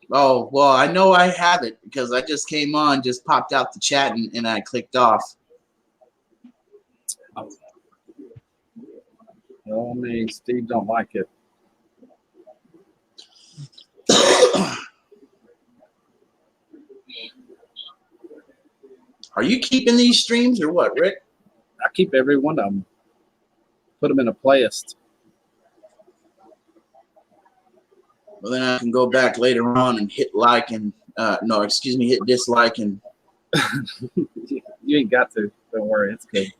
Oh, well, I know I have it because I just came on, just popped out the chat, and I clicked off.
Oh, me, Steve don't like it.
Are you keeping these streams or what, Rick?
I keep every one of them. Put them in a playlist.
Well, then I can go back later on and hit like and hit dislike and.
You ain't got to. Don't worry, it's good.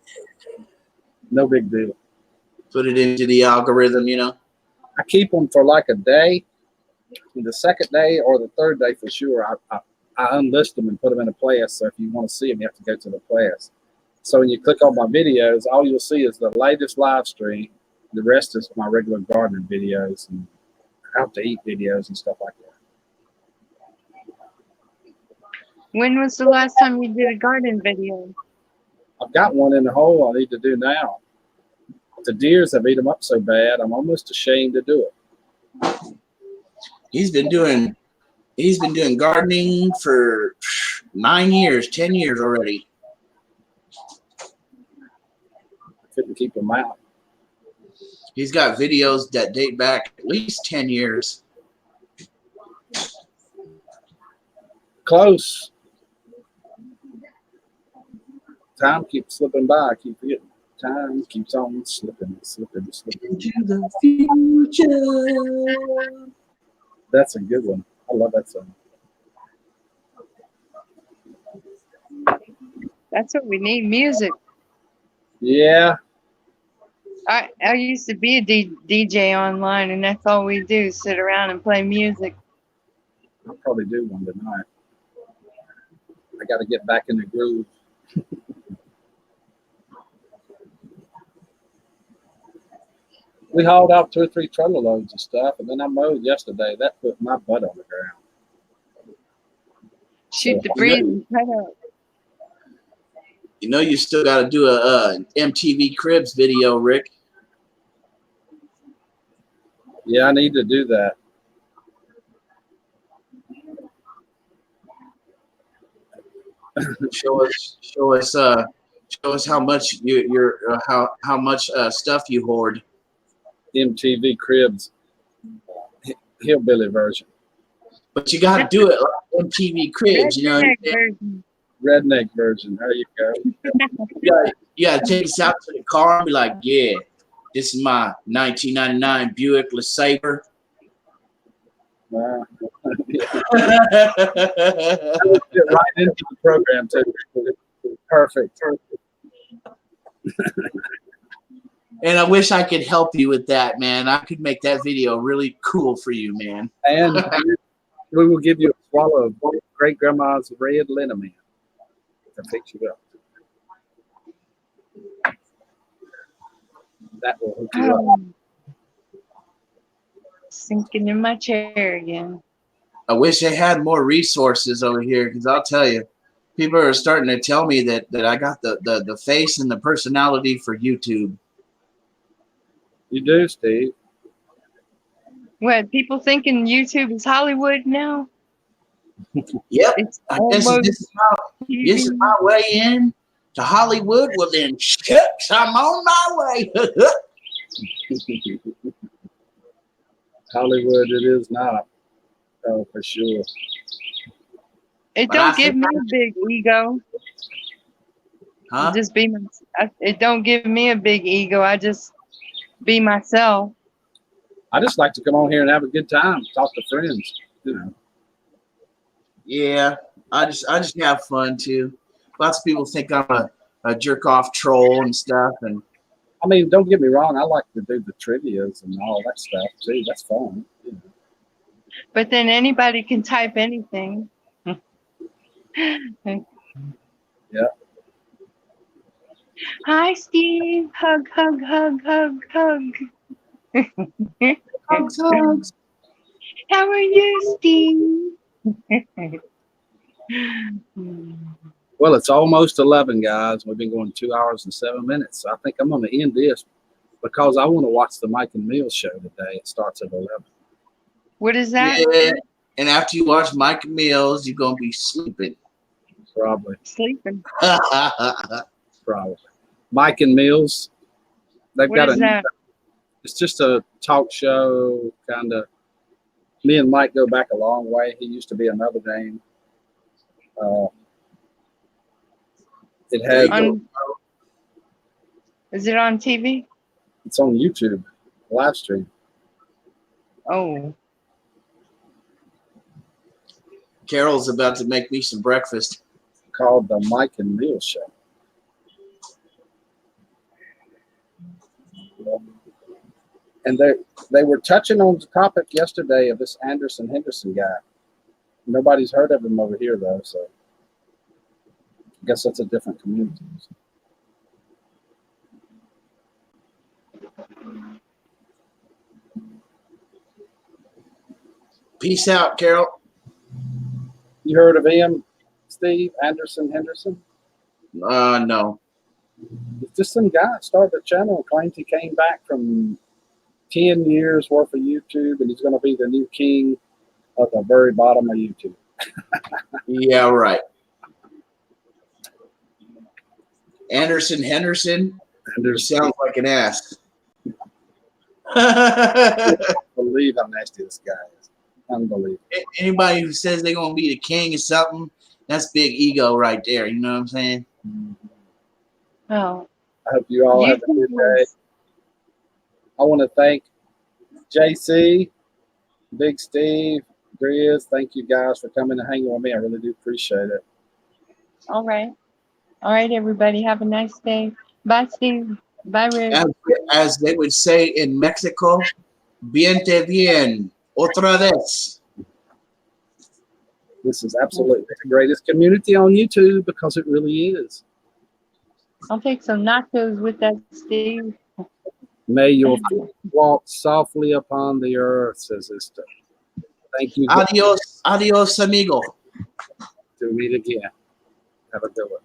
No big deal.
Put it into the algorithm, you know.
I keep them for like a day. The second day or the third day for sure, I unlist them and put them in a playlist. So if you want to see them, you have to go to the playlist. So when you click on my videos, all you'll see is the latest live stream. The rest is my regular gardening videos and how to eat videos and stuff like that.
When was the last time you did a garden video?
I've got one in the hole I need to do now. The deers have eaten them up so bad, I'm almost ashamed to do it.
He's been doing gardening for 9 years, 10 years already.
I couldn't keep them out.
He's got videos that date back at least 10 years.
Close. Time keeps slipping by. I keep forgetting. Time keeps on slipping.
Into the future.
That's a good one. I love that song.
That's what we need, music.
Yeah.
I used to be a DJ online, and that's all we do, sit around and play music.
I'll probably do one tonight. I got to get back in the groove. We hauled out 2 or 3 trailer loads of stuff, and then I mowed yesterday. That put my butt on the ground.
Shoot the breeze and cut out.
You know, you still got to do a MTV Cribs video, Rick.
Yeah, I need to do that.
Show us how much how much stuff you hoard.
MTV Cribs hillbilly version,
But you got to do it like MTV Cribs, you know what I'm
Redneck
saying?
version.
redneck version. There you go.
You gotta take us out to the car and be like, yeah, this is my 1999 Buick LeSabre.
Wow. Get right into the program too. Perfect.
And I wish I could help you with that, man. I could make that video really cool for you, man.
And we will give you a swallow of great grandma's red liniment to fix you up. That will hook you up.
Sinking in my chair again.
I wish they had more resources over here, because I'll tell you, people are starting to tell me that I got the face and the personality for YouTube.
You do, Steve.
What, people thinking YouTube is Hollywood now?
Yep.
It's
I guess this is my way in to Hollywood. Well, then, shucks, I'm on my way.
Hollywood, it is not. Oh, for sure.
It
But
don't
I
give
think
me a big ego.
Huh?
Just be it don't give me a big ego. I just be myself.
I just like to come on here and have a good time, talk to friends. You know.
Yeah, I just have fun too. Lots of people think I'm a jerk off troll and stuff, and
I mean, don't get me wrong. I like to do the trivias and all that stuff too. That's fun. You know.
But then anybody can type anything.
Yeah.
Hi, Steve. Hug, hug, hug, hug, hug.
hugs.
How are you, Steve?
Well, it's almost 11, guys. We've been going 2 hours and 7 minutes. So I think I'm going to end this because I want to watch the Mike and Mills show today. It starts at 11.
What is that?
Yeah, and after you watch Mike Mills, you're gonna be sleeping.
Probably.
Sleeping.
Probably. Mike and Mills. They've
What
got
is that?
It's just a talk show, kind of. Me and Mike go back a long way. He used to be another name. It has.
Is it on TV?
It's on YouTube, live stream.
Oh.
Carol's about to make me some breakfast.
Called the Mike and Mills Show. And they were touching on the topic yesterday of this Anderson Henderson guy. Nobody's heard of him over here though, so I guess that's a different community.
Peace out, Carol.
You heard of him, Steve? Anderson Henderson?
No.
It's just some guy started a channel and claims he came back from 10 years worth of YouTube and he's going to be the new king of the very bottom of YouTube.
Yeah, right. Anderson Henderson. Sounds like an ass.
I believe how nasty this guy is. Unbelievable.
Anybody who says they're gonna be the king of something, that's big ego right there. You know what I'm saying?
Oh.
I hope you all have a good day. I want to thank JC, Big Steve, Grizz. Thank you guys for coming and hanging with me. I really do appreciate it.
All right. All right, everybody. Have a nice day. Bye, Steve. Bye, Rick.
As they would say in Mexico, bien te bien. Otra vez.
This is absolutely the greatest community on YouTube because it really is.
I'll take some nachos with that, Steve.
May your feet walk softly upon the earth, says this stuff. Thank you.
Adios, amigo.
To meet again. Have a good one.